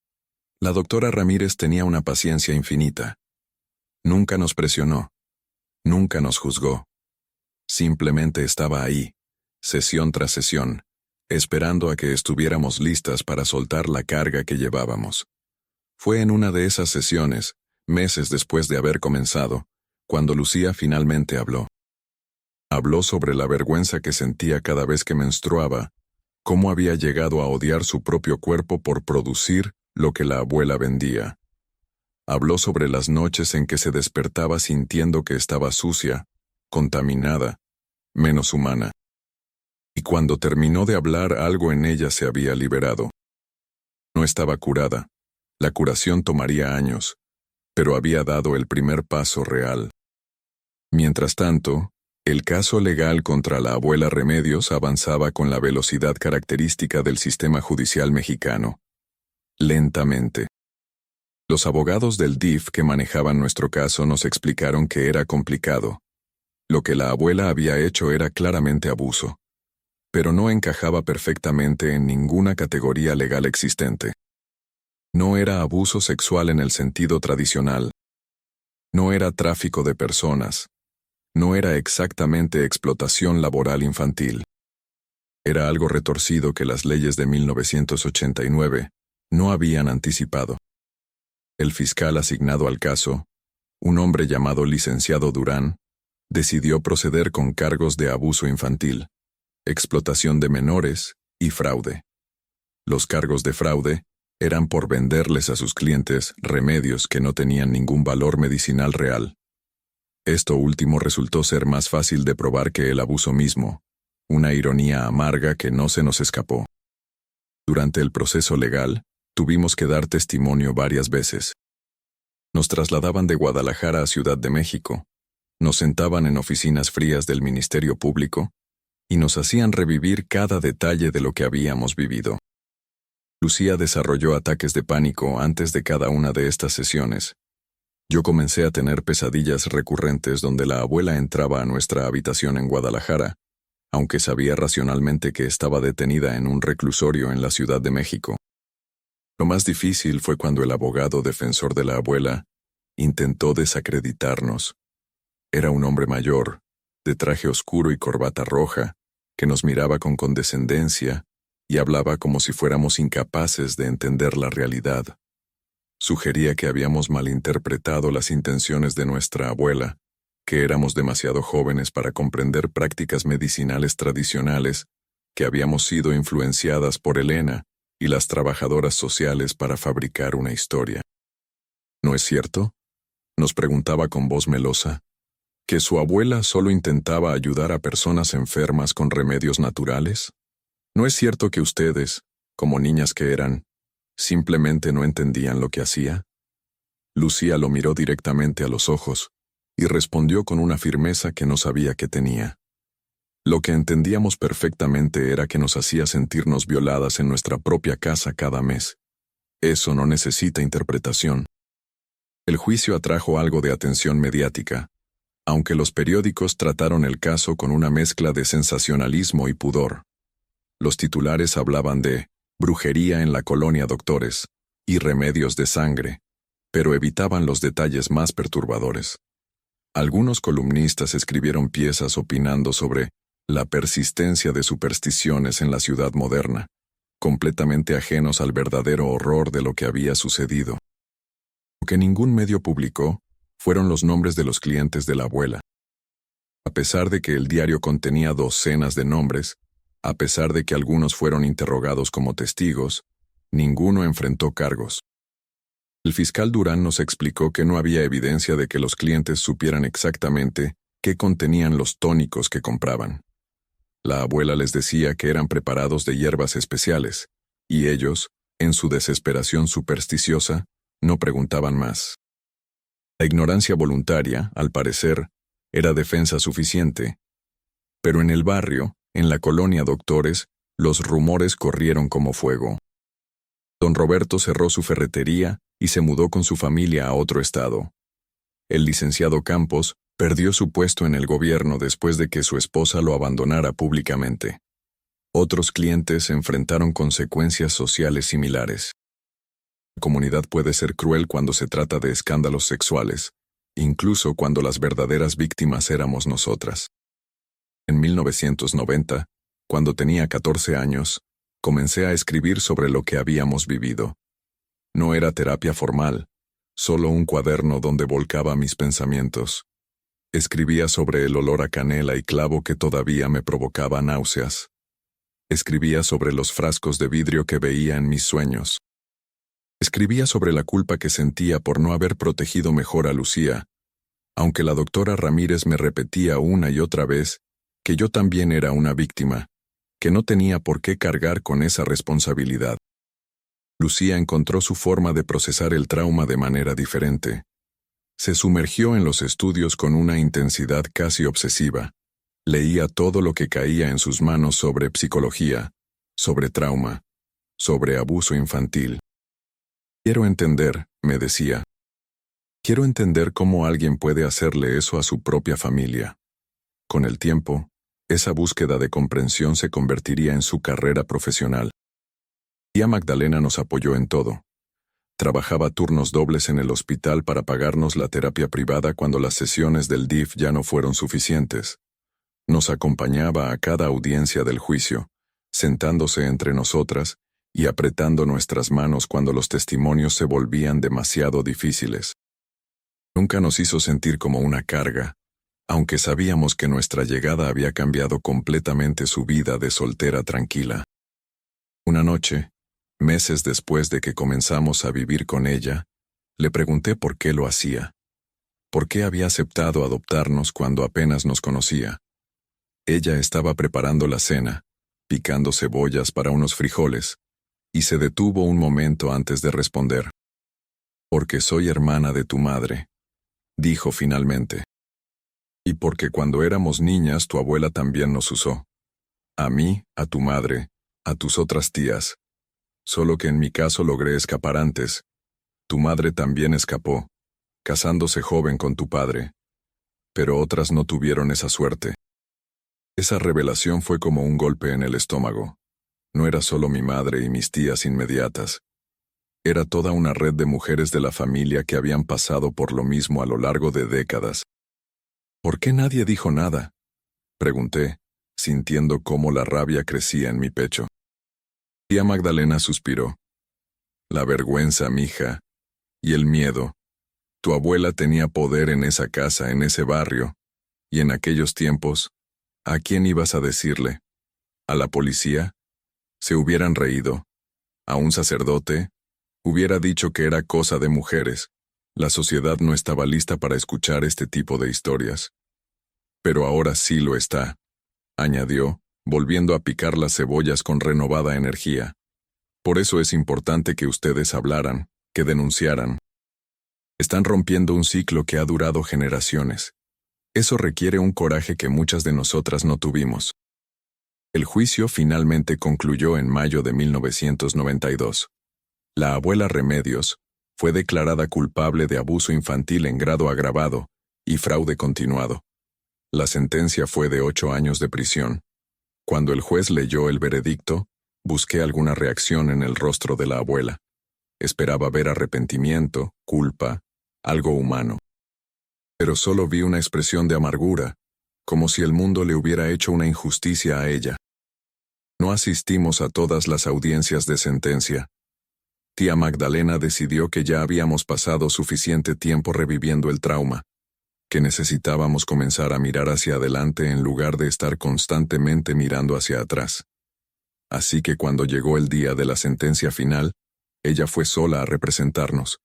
La doctora Ramírez tenía una paciencia infinita. Nunca nos presionó, nunca nos juzgó. Simplemente estaba ahí, sesión tras sesión, esperando a que estuviéramos listas para soltar la carga que llevábamos. Fue en una de esas sesiones, meses después de haber comenzado, cuando Lucía finalmente habló. Habló sobre la vergüenza que sentía cada vez que menstruaba, cómo había llegado a odiar su propio cuerpo por producir lo que la abuela vendía. Habló sobre las noches en que se despertaba sintiendo que estaba sucia, contaminada, menos humana. Y cuando terminó de hablar, algo en ella se había liberado. No estaba curada. La curación tomaría años, pero había dado el primer paso real. Mientras tanto, el caso legal contra la abuela Remedios avanzaba con la velocidad característica del sistema judicial mexicano. Lentamente. Los abogados del DIF que manejaban nuestro caso nos explicaron que era complicado. Lo que la abuela había hecho era claramente abuso, pero no encajaba perfectamente en ninguna categoría legal existente. No era abuso sexual en el sentido tradicional. No era tráfico de personas. No era exactamente explotación laboral infantil. Era algo retorcido que las leyes de 1989 no habían anticipado. El fiscal asignado al caso, un hombre llamado licenciado Durán, decidió proceder con cargos de abuso infantil, explotación de menores y fraude. Los cargos de fraude eran por venderles a sus clientes remedios que no tenían ningún valor medicinal real. Esto último resultó ser más fácil de probar que el abuso mismo, una ironía amarga que no se nos escapó. Durante el proceso legal, tuvimos que dar testimonio varias veces. Nos trasladaban de Guadalajara a Ciudad de México, nos sentaban en oficinas frías del Ministerio Público y nos hacían revivir cada detalle de lo que habíamos vivido. Lucía desarrolló ataques de pánico antes de cada una de estas sesiones. Yo comencé a tener pesadillas recurrentes donde la abuela entraba a nuestra habitación en Guadalajara, aunque sabía racionalmente que estaba detenida en un reclusorio en la Ciudad de México. Lo más difícil fue cuando el abogado defensor de la abuela intentó desacreditarnos. Era un hombre mayor, de traje oscuro y corbata roja, que nos miraba con condescendencia y hablaba como si fuéramos incapaces de entender la realidad. Sugería que habíamos malinterpretado las intenciones de nuestra abuela, que éramos demasiado jóvenes para comprender prácticas medicinales tradicionales, que habíamos sido influenciadas por Elena y las trabajadoras sociales para fabricar una historia. ¿No es cierto?, nos preguntaba con voz melosa, que su abuela solo intentaba ayudar a personas enfermas con remedios naturales. ¿No es cierto que ustedes, como niñas que eran, simplemente no entendían lo que hacía? Lucía lo miró directamente a los ojos y respondió con una firmeza que no sabía que tenía. Lo que entendíamos perfectamente era que nos hacía sentirnos violadas en nuestra propia casa cada mes. Eso no necesita interpretación. El juicio atrajo algo de atención mediática, aunque los periódicos trataron el caso con una mezcla de sensacionalismo y pudor. Los titulares hablaban de brujería en la colonia Doctores y remedios de sangre, pero evitaban los detalles más perturbadores. Algunos columnistas escribieron piezas opinando sobre la persistencia de supersticiones en la ciudad moderna, completamente ajenos al verdadero horror de lo que había sucedido. Lo que ningún medio publicó fueron los nombres de los clientes de la abuela. A pesar de que el diario contenía docenas de nombres, a pesar de que algunos fueron interrogados como testigos, ninguno enfrentó cargos. El fiscal Durán nos explicó que no había evidencia de que los clientes supieran exactamente qué contenían los tónicos que compraban. La abuela les decía que eran preparados de hierbas especiales, y ellos, en su desesperación supersticiosa, no preguntaban más. La ignorancia voluntaria, al parecer, era defensa suficiente. Pero en el barrio, en la colonia Doctores, los rumores corrieron como fuego. Don Roberto cerró su ferretería y se mudó con su familia a otro estado. El licenciado Campos perdió su puesto en el gobierno después de que su esposa lo abandonara públicamente. Otros clientes enfrentaron consecuencias sociales similares. La comunidad puede ser cruel cuando se trata de escándalos sexuales, incluso cuando las verdaderas víctimas éramos nosotras. En 1990, cuando tenía 14 años, comencé a escribir sobre lo que habíamos vivido. No era terapia formal, solo un cuaderno donde volcaba mis pensamientos. Escribía sobre el olor a canela y clavo que todavía me provocaba náuseas. Escribía sobre los frascos de vidrio que veía en mis sueños. Escribía sobre la culpa que sentía por no haber protegido mejor a Lucía, aunque la doctora Ramírez me repetía una y otra vez que yo también era una víctima, que no tenía por qué cargar con esa responsabilidad. Lucía encontró su forma de procesar el trauma de manera diferente. Se sumergió en los estudios con una intensidad casi obsesiva. Leía todo lo que caía en sus manos sobre psicología, sobre trauma, sobre abuso infantil. Quiero entender, me decía. Quiero entender cómo alguien puede hacerle eso a su propia familia. Con el tiempo, esa búsqueda de comprensión se convertiría en su carrera profesional. Tía Magdalena nos apoyó en todo. Trabajaba turnos dobles en el hospital para pagarnos la terapia privada cuando las sesiones del DIF ya no fueron suficientes. Nos acompañaba a cada audiencia del juicio, sentándose entre nosotras y apretando nuestras manos cuando los testimonios se volvían demasiado difíciles. Nunca nos hizo sentir como una carga, aunque sabíamos que nuestra llegada había cambiado completamente su vida de soltera tranquila. Una noche, meses después de que comenzamos a vivir con ella, le pregunté por qué lo hacía. ¿Por qué había aceptado adoptarnos cuando apenas nos conocía? Ella estaba preparando la cena, picando cebollas para unos frijoles, y se detuvo un momento antes de responder. Porque soy hermana de tu madre, dijo finalmente. Y porque cuando éramos niñas tu abuela también nos usó. A mí, a tu madre, a tus otras tías. Solo que en mi caso logré escapar antes. Tu madre también escapó, casándose joven con tu padre. Pero otras no tuvieron esa suerte. Esa revelación fue como un golpe en el estómago. No era solo mi madre y mis tías inmediatas. Era toda una red de mujeres de la familia que habían pasado por lo mismo a lo largo de décadas. ¿Por qué nadie dijo nada?, pregunté, sintiendo cómo la rabia crecía en mi pecho. Tía Magdalena suspiró. La vergüenza, mija, y el miedo. Tu abuela tenía poder en esa casa, en ese barrio, y en aquellos tiempos, ¿a quién ibas a decirle? ¿A la policía? Se hubieran reído. ¿A un sacerdote? Hubiera dicho que era cosa de mujeres. La sociedad no estaba lista para escuchar este tipo de historias. Pero ahora sí lo está, añadió, volviendo a picar las cebollas con renovada energía. Por eso es importante que ustedes hablaran, que denunciaran. Están rompiendo un ciclo que ha durado generaciones. Eso requiere un coraje que muchas de nosotras no tuvimos. El juicio finalmente concluyó en mayo de 1992. La abuela Remedios fue declarada culpable de abuso infantil en grado agravado y fraude continuado. La sentencia fue de 8 años de prisión. Cuando el juez leyó el veredicto, busqué alguna reacción en el rostro de la abuela. Esperaba ver arrepentimiento, culpa, algo humano. Pero solo vi una expresión de amargura, como si el mundo le hubiera hecho una injusticia a ella. No asistimos a todas las audiencias de sentencia. Tía Magdalena decidió que ya habíamos pasado suficiente tiempo reviviendo el trauma, que necesitábamos comenzar a mirar hacia adelante en lugar de estar constantemente mirando hacia atrás. Así que cuando llegó el día de la sentencia final, ella fue sola a representarnos.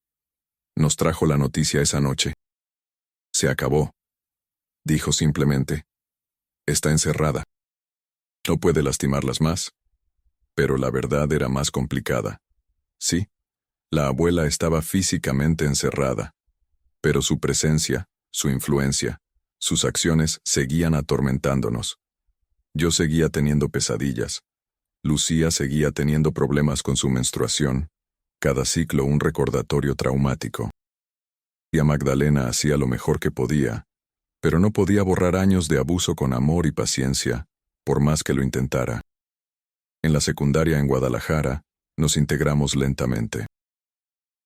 Nos trajo la noticia esa noche. Se acabó. Dijo simplemente. Está encerrada. No puede lastimarlas más. Pero la verdad era más complicada. Sí, la abuela estaba físicamente encerrada, pero su presencia, su influencia, sus acciones seguían atormentándonos. Yo seguía teniendo pesadillas. Lucía seguía teniendo problemas con su menstruación. Cada ciclo un recordatorio traumático. Tía Magdalena hacía lo mejor que podía, pero no podía borrar años de abuso con amor y paciencia, por más que lo intentara. En la secundaria en Guadalajara, nos integramos lentamente.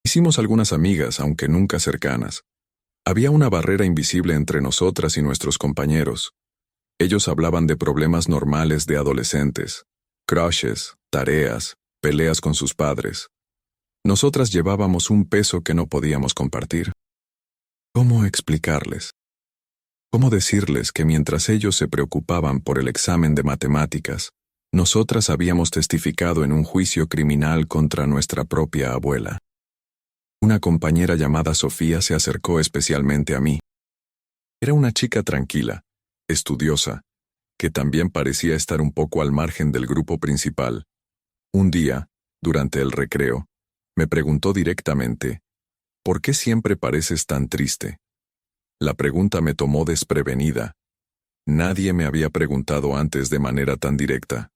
Hicimos algunas amigas, aunque nunca cercanas. Había una barrera invisible entre nosotras y nuestros compañeros. Ellos hablaban de problemas normales de adolescentes, crushes, tareas, peleas con sus padres. Nosotras llevábamos un peso que no podíamos compartir. ¿Cómo explicarles? ¿Cómo decirles que mientras ellos se preocupaban por el examen de matemáticas, nosotras habíamos testificado en un juicio criminal contra nuestra propia abuela? Una compañera llamada Sofía se acercó especialmente a mí. Era una chica tranquila, estudiosa, que también parecía estar un poco al margen del grupo principal. Un día, durante el recreo, me preguntó directamente, ¿por qué siempre pareces tan triste? La pregunta me tomó desprevenida. Nadie me había preguntado antes de manera tan directa.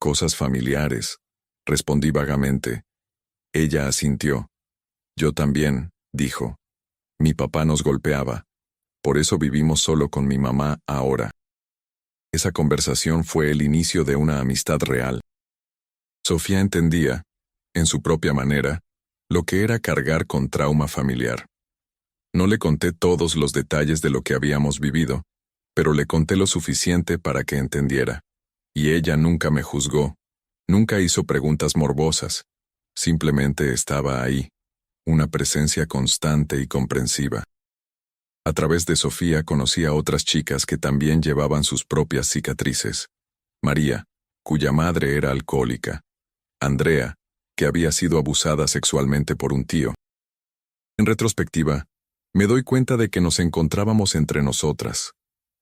Cosas familiares, respondí vagamente. Ella asintió. Yo también, dijo. Mi papá nos golpeaba. Por eso vivimos solo con mi mamá ahora. Esa conversación fue el inicio de una amistad real. Sofía entendía, en su propia manera, lo que era cargar con trauma familiar. No le conté todos los detalles de lo que habíamos vivido, pero le conté lo suficiente para que entendiera. Y ella nunca me juzgó, nunca hizo preguntas morbosas, simplemente estaba ahí, una presencia constante y comprensiva. A través de Sofía conocí a otras chicas que también llevaban sus propias cicatrices. María, cuya madre era alcohólica. Andrea, que había sido abusada sexualmente por un tío. En retrospectiva, me doy cuenta de que nos encontrábamos entre nosotras,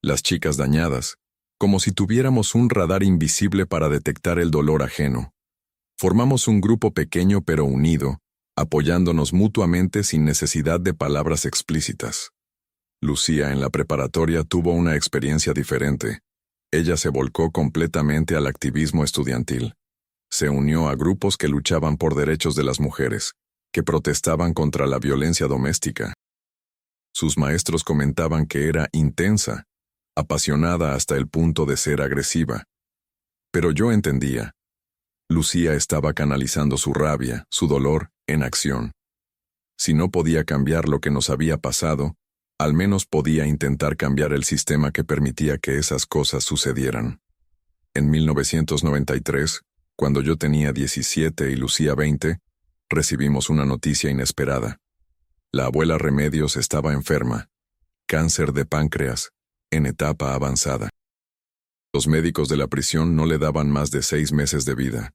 las chicas dañadas, como si tuviéramos un radar invisible para detectar el dolor ajeno. Formamos un grupo pequeño pero unido, apoyándonos mutuamente sin necesidad de palabras explícitas. Lucía en la preparatoria tuvo una experiencia diferente. Ella se volcó completamente al activismo estudiantil. Se unió a grupos que luchaban por derechos de las mujeres, que protestaban contra la violencia doméstica. Sus maestros comentaban que era intensa, apasionada hasta el punto de ser agresiva. Pero yo entendía. Lucía estaba canalizando su rabia, su dolor, en acción. Si no podía cambiar lo que nos había pasado, al menos podía intentar cambiar el sistema que permitía que esas cosas sucedieran. En 1993, cuando yo tenía 17 y Lucía 20, recibimos una noticia inesperada. La abuela Remedios estaba enferma, cáncer de páncreas, en etapa avanzada. Los médicos de la prisión no le daban más de 6 meses de vida.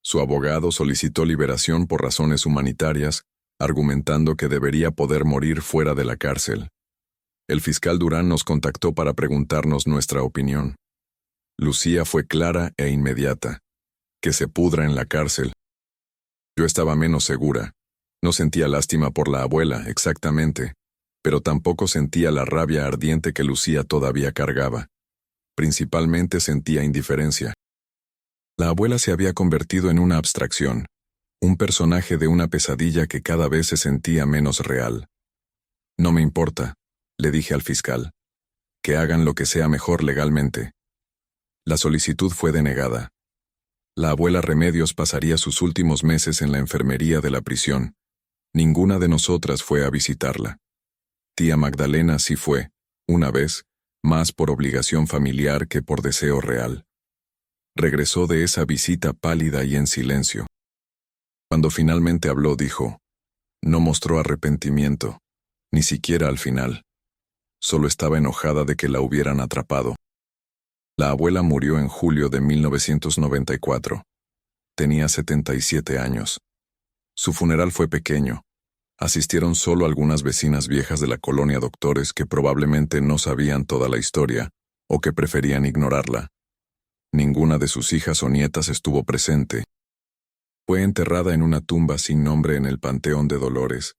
Su abogado solicitó liberación por razones humanitarias, argumentando que debería poder morir fuera de la cárcel. El fiscal Durán nos contactó para preguntarnos nuestra opinión. Lucía fue clara e inmediata. Que se pudra en la cárcel. Yo estaba menos segura. No sentía lástima por la abuela, exactamente, pero tampoco sentía la rabia ardiente que Lucía todavía cargaba. Principalmente sentía indiferencia. La abuela se había convertido en una abstracción, un personaje de una pesadilla que cada vez se sentía menos real. No me importa, le dije al fiscal. Que hagan lo que sea mejor legalmente. La solicitud fue denegada. La abuela Remedios pasaría sus últimos meses en la enfermería de la prisión. Ninguna de nosotras fue a visitarla. Tía Magdalena sí fue, una vez, más por obligación familiar que por deseo real. Regresó de esa visita pálida y en silencio. Cuando finalmente habló, dijo, no mostró arrepentimiento, ni siquiera al final. Solo estaba enojada de que la hubieran atrapado. La abuela murió en julio de 1994. Tenía 77 años. Su funeral fue pequeño. Asistieron solo algunas vecinas viejas de la colonia Doctores que probablemente no sabían toda la historia o que preferían ignorarla. Ninguna de sus hijas o nietas estuvo presente. Fue enterrada en una tumba sin nombre en el Panteón de Dolores,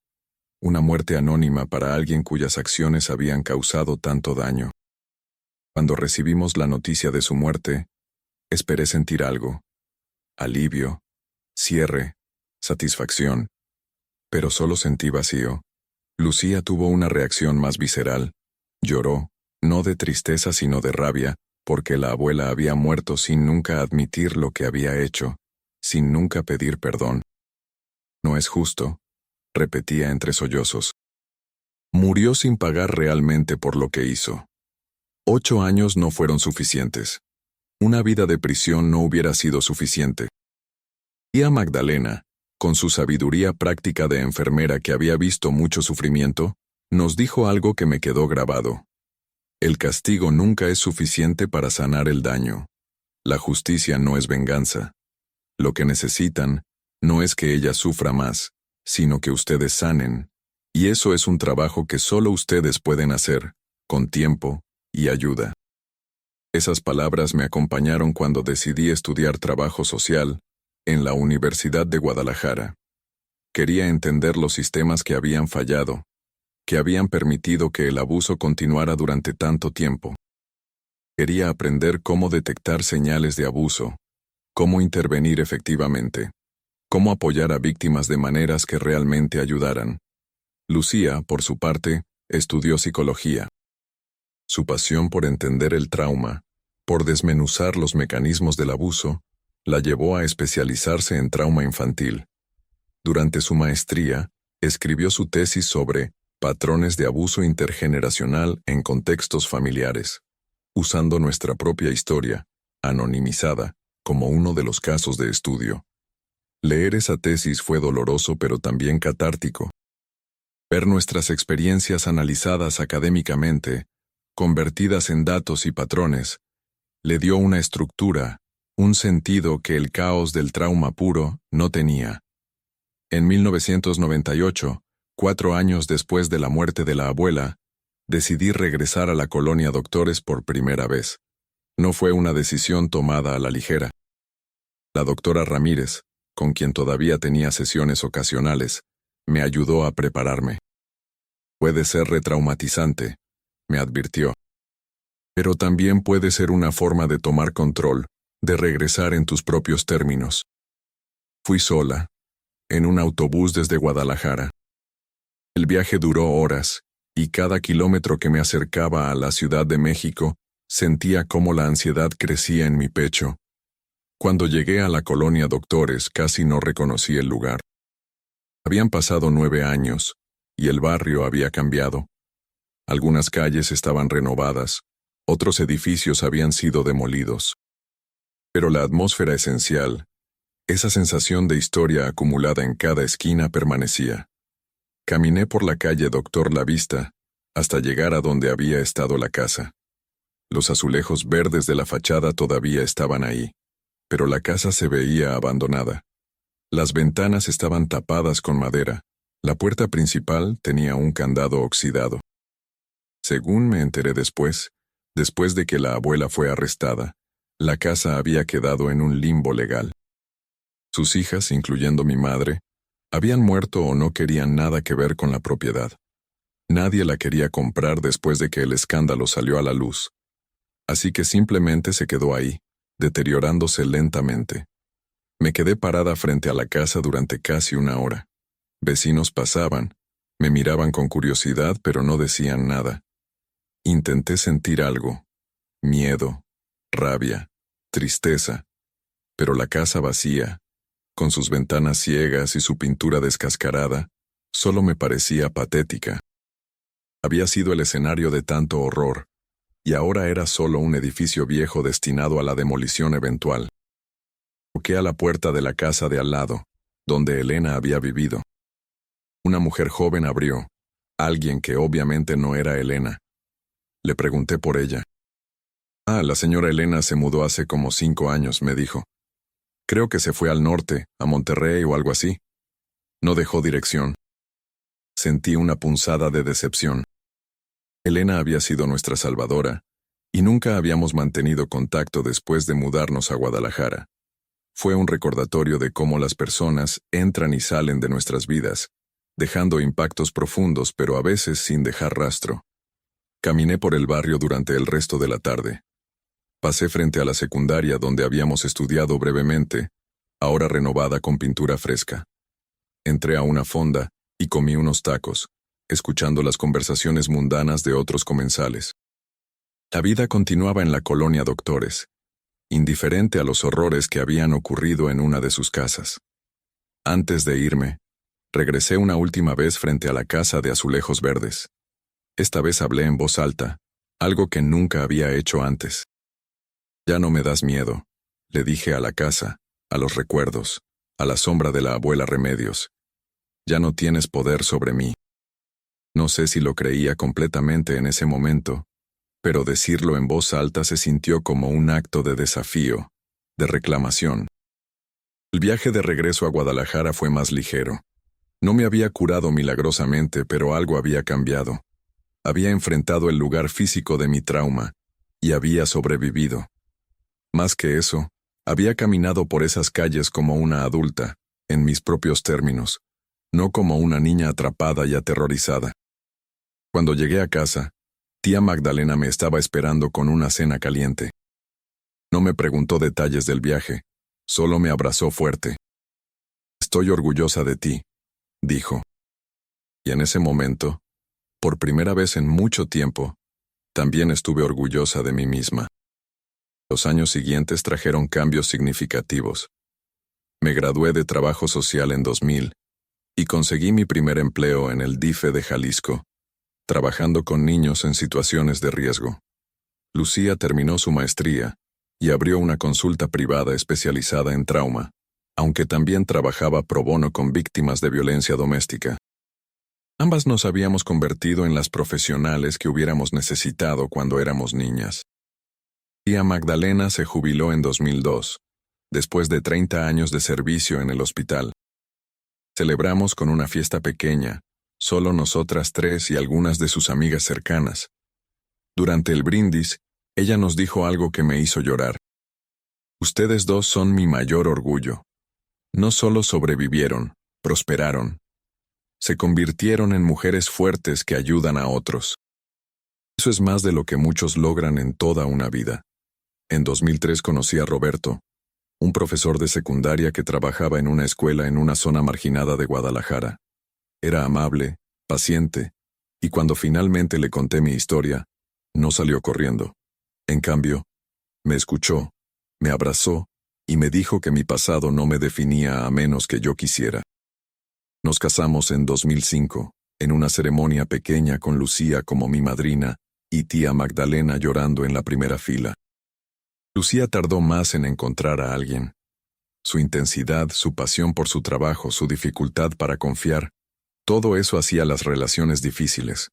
una muerte anónima para alguien cuyas acciones habían causado tanto daño. Cuando recibimos la noticia de su muerte, esperé sentir algo: alivio, cierre, satisfacción, pero solo sentí vacío. Lucía tuvo una reacción más visceral. Lloró, no de tristeza sino de rabia, porque la abuela había muerto sin nunca admitir lo que había hecho, sin nunca pedir perdón. No es justo, repetía entre sollozos. Murió sin pagar realmente por lo que hizo. 8 años no fueron suficientes. Una vida de prisión no hubiera sido suficiente. Tía Magdalena, con su sabiduría práctica de enfermera que había visto mucho sufrimiento, nos dijo algo que me quedó grabado. El castigo nunca es suficiente para sanar el daño. La justicia no es venganza. Lo que necesitan no es que ella sufra más, sino que ustedes sanen. Y eso es un trabajo que solo ustedes pueden hacer, con tiempo y ayuda. Esas palabras me acompañaron cuando decidí estudiar trabajo social en la Universidad de Guadalajara. Quería entender los sistemas que habían fallado, que habían permitido que el abuso continuara durante tanto tiempo. Quería aprender cómo detectar señales de abuso, cómo intervenir efectivamente, cómo apoyar a víctimas de maneras que realmente ayudaran. Lucía, por su parte, estudió psicología. Su pasión por entender el trauma, por desmenuzar los mecanismos del abuso, la llevó a especializarse en trauma infantil. Durante su maestría, escribió su tesis sobre patrones de abuso intergeneracional en contextos familiares, usando nuestra propia historia, anonimizada, como uno de los casos de estudio. Leer esa tesis fue doloroso pero también catártico. Ver nuestras experiencias analizadas académicamente, convertidas en datos y patrones, le dio una estructura, un sentido que el caos del trauma puro no tenía. En 1998, 4 años después de la muerte de la abuela, decidí regresar a la colonia Doctores por primera vez. No fue una decisión tomada a la ligera. La doctora Ramírez, con quien todavía tenía sesiones ocasionales, me ayudó a prepararme. Puede ser retraumatizante, me advirtió. Pero también puede ser una forma de tomar control, de regresar en tus propios términos. Fui sola, en un autobús desde Guadalajara. El viaje duró horas, y cada kilómetro que me acercaba a la Ciudad de México, sentía cómo la ansiedad crecía en mi pecho. Cuando llegué a la colonia Doctores, casi no reconocí el lugar. Habían pasado 9 años, y el barrio había cambiado. Algunas calles estaban renovadas, otros edificios habían sido demolidos. Pero la atmósfera esencial, esa sensación de historia acumulada en cada esquina permanecía. Caminé por la calle Doctor Lavista, hasta llegar a donde había estado la casa. Los azulejos verdes de la fachada todavía estaban ahí, pero la casa se veía abandonada. Las ventanas estaban tapadas con madera. La puerta principal tenía un candado oxidado. Según me enteré después de que la abuela fue arrestada, la casa había quedado en un limbo legal. Sus hijas, incluyendo mi madre, habían muerto o no querían nada que ver con la propiedad. Nadie la quería comprar después de que el escándalo salió a la luz. Así que simplemente se quedó ahí, deteriorándose lentamente. Me quedé parada frente a la casa durante casi 1 hora. Vecinos pasaban, me miraban con curiosidad pero no decían nada. Intenté sentir algo: miedo, rabia, tristeza, pero la casa vacía, con sus ventanas ciegas y su pintura descascarada, solo me parecía patética. Había sido el escenario de tanto horror, y ahora era solo un edificio viejo destinado a la demolición eventual. Toqué a la puerta de la casa de al lado, donde Elena había vivido. Una mujer joven abrió, alguien que obviamente no era Elena. Le pregunté por ella. La señora Elena se mudó hace como 5 años, me dijo. Creo que se fue al norte, a Monterrey o algo así. No dejó dirección. Sentí una punzada de decepción. Elena había sido nuestra salvadora, y nunca habíamos mantenido contacto después de mudarnos a Guadalajara. Fue un recordatorio de cómo las personas entran y salen de nuestras vidas, dejando impactos profundos pero a veces sin dejar rastro. Caminé por el barrio durante el resto de la tarde. Pasé frente a la secundaria donde habíamos estudiado brevemente, ahora renovada con pintura fresca. Entré a una fonda y comí unos tacos, escuchando las conversaciones mundanas de otros comensales. La vida continuaba en la colonia Doctores, indiferente a los horrores que habían ocurrido en una de sus casas. Antes de irme, regresé una última vez frente a la casa de azulejos verdes. Esta vez hablé en voz alta, algo que nunca había hecho antes. «Ya no me das miedo», le dije a la casa, a los recuerdos, a la sombra de la abuela Remedios. «Ya no tienes poder sobre mí». No sé si lo creía completamente en ese momento, pero decirlo en voz alta se sintió como un acto de desafío, de reclamación. El viaje de regreso a Guadalajara fue más ligero. No me había curado milagrosamente, pero algo había cambiado. Había enfrentado el lugar físico de mi trauma, y había sobrevivido. Más que eso, había caminado por esas calles como una adulta, en mis propios términos, no como una niña atrapada y aterrorizada. Cuando llegué a casa, tía Magdalena me estaba esperando con una cena caliente. No me preguntó detalles del viaje, solo me abrazó fuerte. «Estoy orgullosa de ti», dijo. Y en ese momento, por primera vez en mucho tiempo, también estuve orgullosa de mí misma. Los años siguientes trajeron cambios significativos. Me gradué de trabajo social en 2000 y conseguí mi primer empleo en el DIF de Jalisco, trabajando con niños en situaciones de riesgo. Lucía terminó su maestría y abrió una consulta privada especializada en trauma, aunque también trabajaba pro bono con víctimas de violencia doméstica. Ambas nos habíamos convertido en las profesionales que hubiéramos necesitado cuando éramos niñas. Tía Magdalena se jubiló en 2002, después de 30 años de servicio en el hospital. Celebramos con una fiesta pequeña, solo nosotras tres y algunas de sus amigas cercanas. Durante el brindis, ella nos dijo algo que me hizo llorar. «Ustedes dos son mi mayor orgullo. No solo sobrevivieron, prosperaron. Se convirtieron en mujeres fuertes que ayudan a otros. Eso es más de lo que muchos logran en toda una vida». En 2003 conocí a Roberto, un profesor de secundaria que trabajaba en una escuela en una zona marginada de Guadalajara. Era amable, paciente, y cuando finalmente le conté mi historia, no salió corriendo. En cambio, me escuchó, me abrazó y me dijo que mi pasado no me definía a menos que yo quisiera. Nos casamos en 2005, en una ceremonia pequeña con Lucía como mi madrina y tía Magdalena llorando en la primera fila. Lucía tardó más en encontrar a alguien. Su intensidad, su pasión por su trabajo, su dificultad para confiar, todo eso hacía las relaciones difíciles.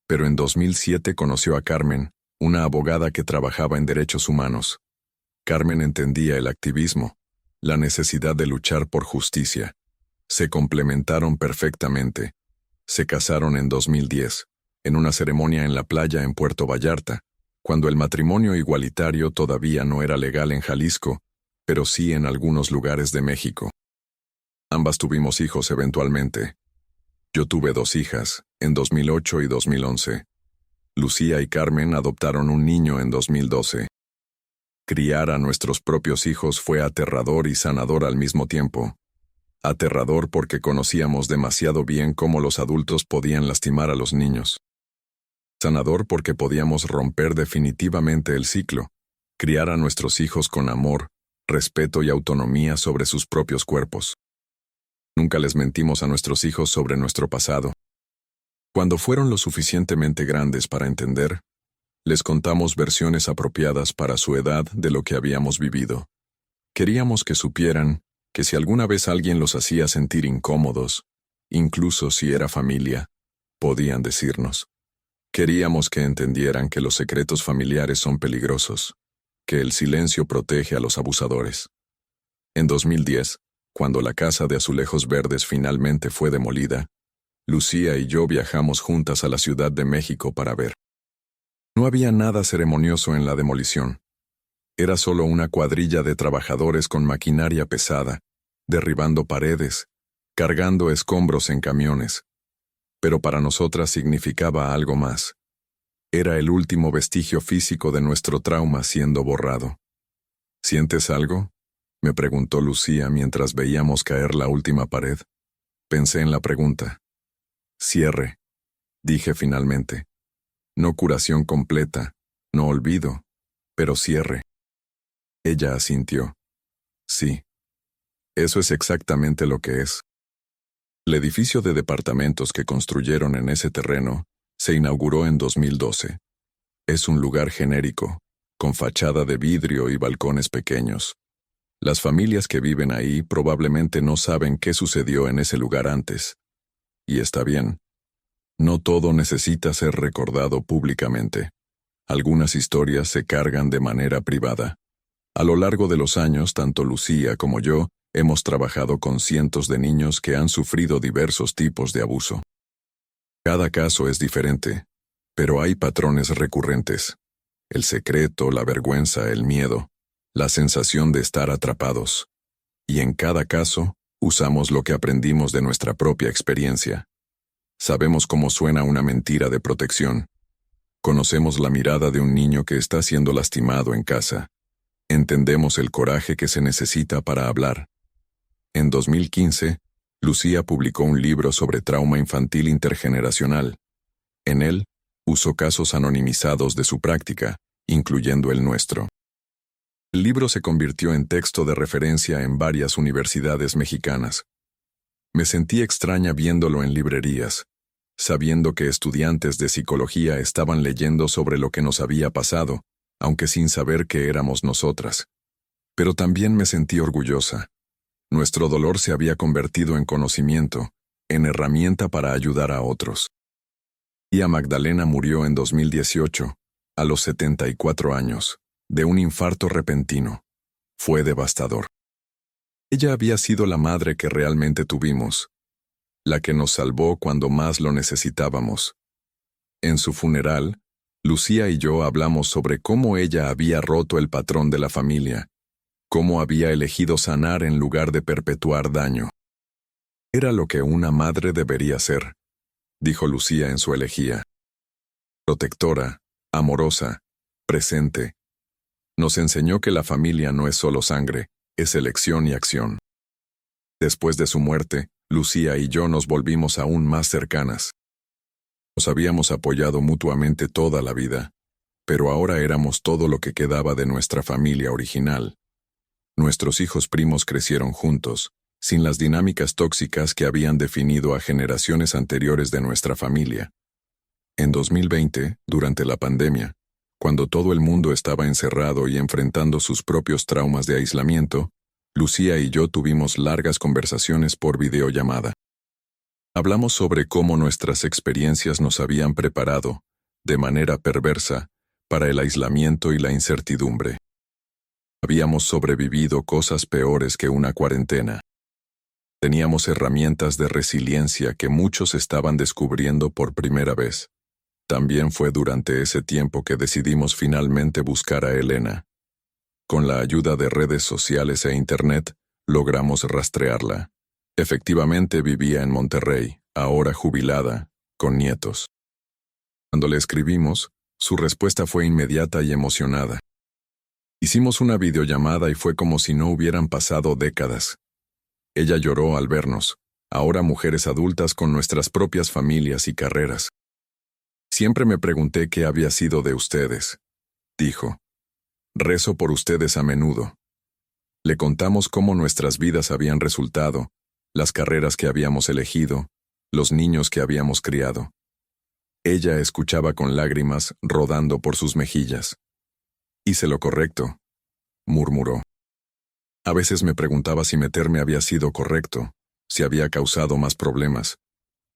Pero en 2007 conoció a Carmen, una abogada que trabajaba en derechos humanos. Carmen entendía el activismo, la necesidad de luchar por justicia. Se complementaron perfectamente. Se casaron en 2010, en una ceremonia en la playa en Puerto Vallarta, cuando el matrimonio igualitario todavía no era legal en Jalisco, pero sí en algunos lugares de México. Ambas tuvimos hijos eventualmente. Yo tuve 2 hijas, en 2008 y 2011. Lucía y Carmen adoptaron un niño en 2012. Criar a nuestros propios hijos fue aterrador y sanador al mismo tiempo. Aterrador porque conocíamos demasiado bien cómo los adultos podían lastimar a los niños. Sanador porque podíamos romper definitivamente el ciclo, criar a nuestros hijos con amor, respeto y autonomía sobre sus propios cuerpos. Nunca les mentimos a nuestros hijos sobre nuestro pasado. Cuando fueron lo suficientemente grandes para entender, les contamos versiones apropiadas para su edad de lo que habíamos vivido. Queríamos que supieran que si alguna vez alguien los hacía sentir incómodos, incluso si era familia, podían decirnos. Queríamos que entendieran que los secretos familiares son peligrosos, que el silencio protege a los abusadores. En 2010, cuando la casa de azulejos verdes finalmente fue demolida, Lucía y yo viajamos juntas a la Ciudad de México para ver No había nada ceremonioso en la demolición. Era solo una cuadrilla de trabajadores con maquinaria pesada, derribando paredes, cargando escombros en camiones. Pero para nosotras significaba algo más. Era el último vestigio físico de nuestro trauma siendo borrado. ¿Sientes algo?, me preguntó Lucía mientras veíamos caer la última pared. Pensé en la pregunta. Cierre, dije finalmente. No curación completa, no olvido, pero cierre. Ella asintió. Sí. Eso es exactamente lo que es. El edificio de departamentos que construyeron en ese terreno se inauguró en 2012. Es un lugar genérico, con fachada de vidrio y balcones pequeños. Las familias que viven ahí probablemente no saben qué sucedió en ese lugar antes. Y está bien. No todo necesita ser recordado públicamente. Algunas historias se cargan de manera privada. A lo largo de los años, tanto Lucía como yo hemos trabajado con cientos de niños que han sufrido diversos tipos de abuso. Cada caso es diferente, pero hay patrones recurrentes. El secreto, la vergüenza, el miedo, la sensación de estar atrapados. Y en cada caso, usamos lo que aprendimos de nuestra propia experiencia. Sabemos cómo suena una mentira de protección. Conocemos la mirada de un niño que está siendo lastimado en casa. Entendemos el coraje que se necesita para hablar. En 2015, Lucía publicó un libro sobre trauma infantil intergeneracional. En él, usó casos anonimizados de su práctica, incluyendo el nuestro. El libro se convirtió en texto de referencia en varias universidades mexicanas. Me sentí extraña viéndolo en librerías, sabiendo que estudiantes de psicología estaban leyendo sobre lo que nos había pasado, aunque sin saber que éramos nosotras. Pero también me sentí orgullosa. Nuestro dolor se había convertido en conocimiento, en herramienta para ayudar a otros. Tía Magdalena murió en 2018, a los 74 años, de un infarto repentino. Fue devastador. Ella había sido la madre que realmente tuvimos, la que nos salvó cuando más lo necesitábamos. En su funeral, Lucía y yo hablamos sobre cómo ella había roto el patrón de la familia, cómo había elegido sanar en lugar de perpetuar daño. Era lo que una madre debería ser, dijo Lucía en su elegía. Protectora, amorosa, presente. Nos enseñó que la familia no es solo sangre, es elección y acción. Después de su muerte, Lucía y yo nos volvimos aún más cercanas. Nos habíamos apoyado mutuamente toda la vida, pero ahora éramos todo lo que quedaba de nuestra familia original. Nuestros hijos primos crecieron juntos, sin las dinámicas tóxicas que habían definido a generaciones anteriores de nuestra familia. En 2020, durante la pandemia, cuando todo el mundo estaba encerrado y enfrentando sus propios traumas de aislamiento, Lucía y yo tuvimos largas conversaciones por videollamada. Hablamos sobre cómo nuestras experiencias nos habían preparado, de manera perversa, para el aislamiento y la incertidumbre. Habíamos sobrevivido cosas peores que una cuarentena. Teníamos herramientas de resiliencia que muchos estaban descubriendo por primera vez. También fue durante ese tiempo que decidimos finalmente buscar a Elena. Con la ayuda de redes sociales e internet, logramos rastrearla. Efectivamente vivía en Monterrey, ahora jubilada, con nietos. Cuando le escribimos, su respuesta fue inmediata y emocionada. Hicimos una videollamada y fue como si no hubieran pasado décadas. Ella lloró al vernos, ahora mujeres adultas con nuestras propias familias y carreras. Siempre me pregunté qué había sido de ustedes, dijo. Rezo por ustedes a menudo. Le contamos cómo nuestras vidas habían resultado, las carreras que habíamos elegido, los niños que habíamos criado. Ella escuchaba con lágrimas rodando por sus mejillas. Hice lo correcto, murmuró. A veces me preguntaba si meterme había sido correcto, si había causado más problemas.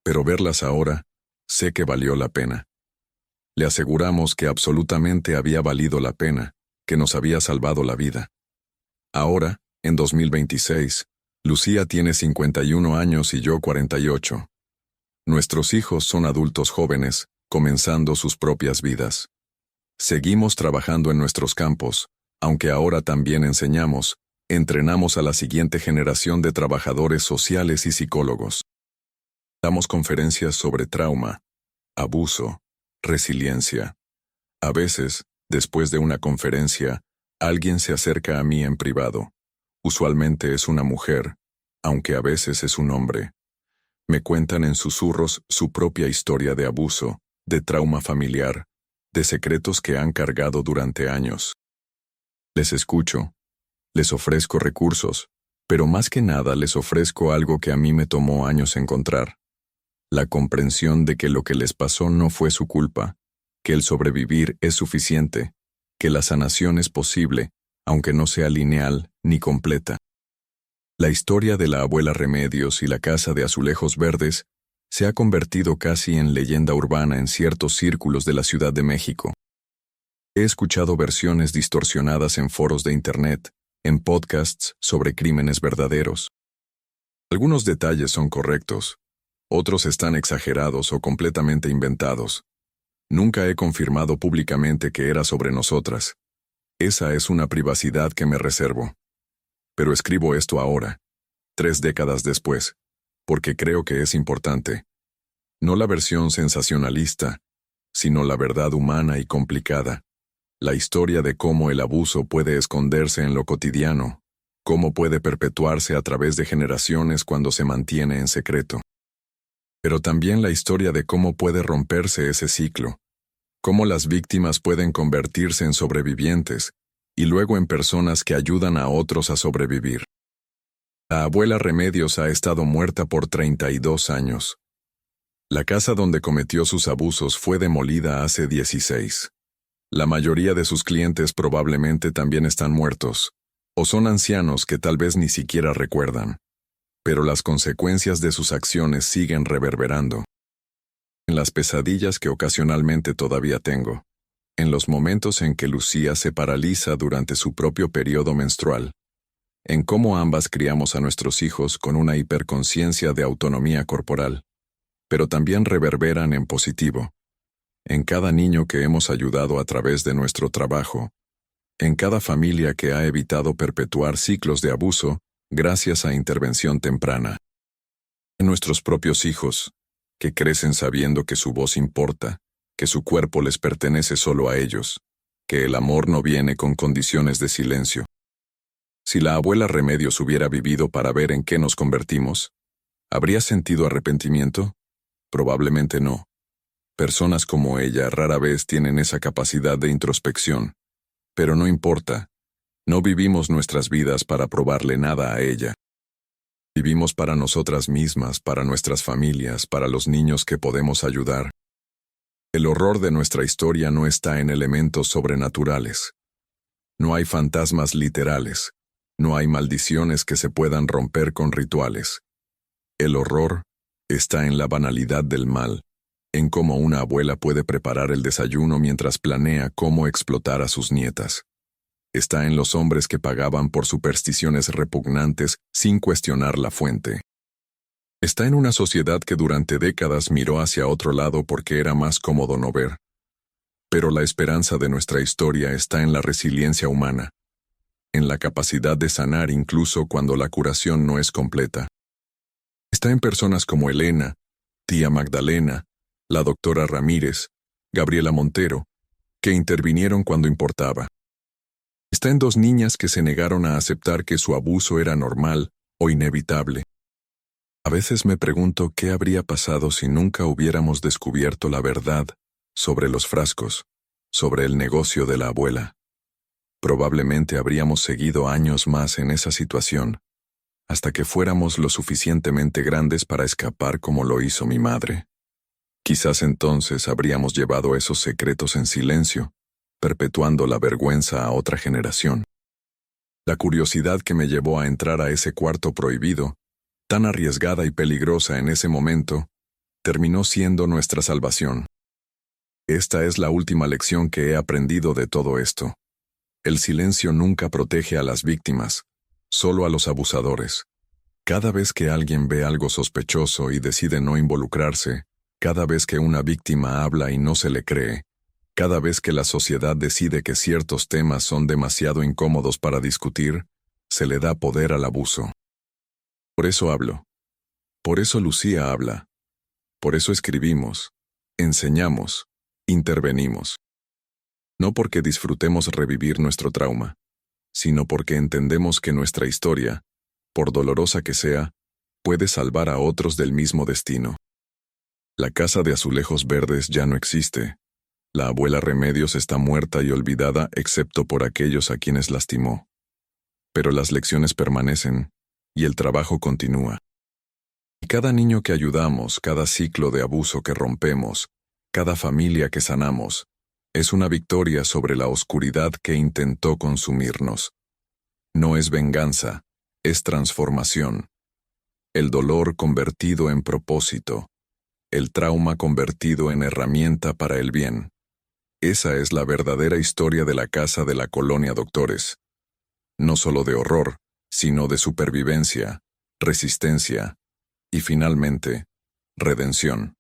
Pero verlas ahora, sé que valió la pena. Le aseguramos que absolutamente había valido la pena, que nos había salvado la vida. Ahora, en 2026, Lucía tiene 51 años y yo 48. Nuestros hijos son adultos jóvenes, comenzando sus propias vidas. Seguimos trabajando en nuestros campos, aunque ahora también enseñamos, entrenamos a la siguiente generación de trabajadores sociales y psicólogos. Damos conferencias sobre trauma, abuso, resiliencia. A veces, después de una conferencia, alguien se acerca a mí en privado. Usualmente es una mujer, aunque a veces es un hombre. Me cuentan en susurros su propia historia de abuso, de trauma familiar, de secretos que han cargado durante años. Les escucho, les ofrezco recursos, pero más que nada les ofrezco algo que a mí me tomó años encontrar. La comprensión de que lo que les pasó no fue su culpa, que el sobrevivir es suficiente, que la sanación es posible, aunque no sea lineal ni completa. La historia de la abuela Remedios y la casa de azulejos verdes se ha convertido casi en leyenda urbana en ciertos círculos de la Ciudad de México. He escuchado versiones distorsionadas en foros de Internet, en podcasts sobre crímenes verdaderos. Algunos detalles son correctos, otros están exagerados o completamente inventados. Nunca he confirmado públicamente que era sobre nosotras. Esa es una privacidad que me reservo. Pero escribo esto ahora, 3 décadas después, porque creo que es importante. No la versión sensacionalista, sino la verdad humana y complicada. La historia de cómo el abuso puede esconderse en lo cotidiano, cómo puede perpetuarse a través de generaciones cuando se mantiene en secreto. Pero también la historia de cómo puede romperse ese ciclo, cómo las víctimas pueden convertirse en sobrevivientes y luego en personas que ayudan a otros a sobrevivir. La abuela Remedios ha estado muerta por 32 años. La casa donde cometió sus abusos fue demolida hace 16. La mayoría de sus clientes probablemente también están muertos, o son ancianos que tal vez ni siquiera recuerdan. Pero las consecuencias de sus acciones siguen reverberando. En las pesadillas que ocasionalmente todavía tengo, en los momentos en que Lucía se paraliza durante su propio periodo menstrual, en cómo ambas criamos a nuestros hijos con una hiperconciencia de autonomía corporal, pero también reverberan en positivo, en cada niño que hemos ayudado a través de nuestro trabajo, en cada familia que ha evitado perpetuar ciclos de abuso gracias a intervención temprana. En nuestros propios hijos, que crecen sabiendo que su voz importa, que su cuerpo les pertenece solo a ellos, que el amor no viene con condiciones de silencio. Si la abuela Remedios hubiera vivido para ver en qué nos convertimos, ¿habría sentido arrepentimiento? Probablemente no. Personas como ella rara vez tienen esa capacidad de introspección. Pero no importa. No vivimos nuestras vidas para probarle nada a ella. Vivimos para nosotras mismas, para nuestras familias, para los niños que podemos ayudar. El horror de nuestra historia no está en elementos sobrenaturales. No hay fantasmas literales. No hay maldiciones que se puedan romper con rituales. El horror está en la banalidad del mal, en cómo una abuela puede preparar el desayuno mientras planea cómo explotar a sus nietas. Está en los hombres que pagaban por supersticiones repugnantes sin cuestionar la fuente. Está en una sociedad que durante décadas miró hacia otro lado porque era más cómodo no ver. Pero la esperanza de nuestra historia está en la resiliencia humana, en la capacidad de sanar incluso cuando la curación no es completa. Está en personas como Elena, tía Magdalena, la doctora Ramírez, Gabriela Montero, que intervinieron cuando importaba. Está en 2 niñas que se negaron a aceptar que su abuso era normal o inevitable. A veces me pregunto qué habría pasado si nunca hubiéramos descubierto la verdad sobre los frascos, sobre el negocio de la abuela. Probablemente habríamos seguido años más en esa situación, hasta que fuéramos lo suficientemente grandes para escapar como lo hizo mi madre. Quizás entonces habríamos llevado esos secretos en silencio, perpetuando la vergüenza a otra generación. La curiosidad que me llevó a entrar a ese cuarto prohibido, tan arriesgada y peligrosa en ese momento, terminó siendo nuestra salvación. Esta es la última lección que he aprendido de todo esto. El silencio nunca protege a las víctimas, solo a los abusadores. Cada vez que alguien ve algo sospechoso y decide no involucrarse, cada vez que una víctima habla y no se le cree, Cada vez que la sociedad decide que ciertos temas son demasiado incómodos para discutir, se le da poder al abuso. Por eso hablo. Por eso Lucía habla. Por eso escribimos, enseñamos, intervenimos. No porque disfrutemos revivir nuestro trauma, sino porque entendemos que nuestra historia, por dolorosa que sea, puede salvar a otros del mismo destino. La casa de azulejos verdes ya no existe. La abuela Remedios está muerta y olvidada excepto por aquellos a quienes lastimó. Pero las lecciones permanecen, y el trabajo continúa. Y cada niño que ayudamos, cada ciclo de abuso que rompemos, cada familia que sanamos, es una victoria sobre la oscuridad que intentó consumirnos. No es venganza, es transformación. El dolor convertido en propósito, el trauma convertido en herramienta para el bien. Esa es la verdadera historia de la casa de la Colonia Doctores. No solo de horror, sino de supervivencia, resistencia y, finalmente, redención.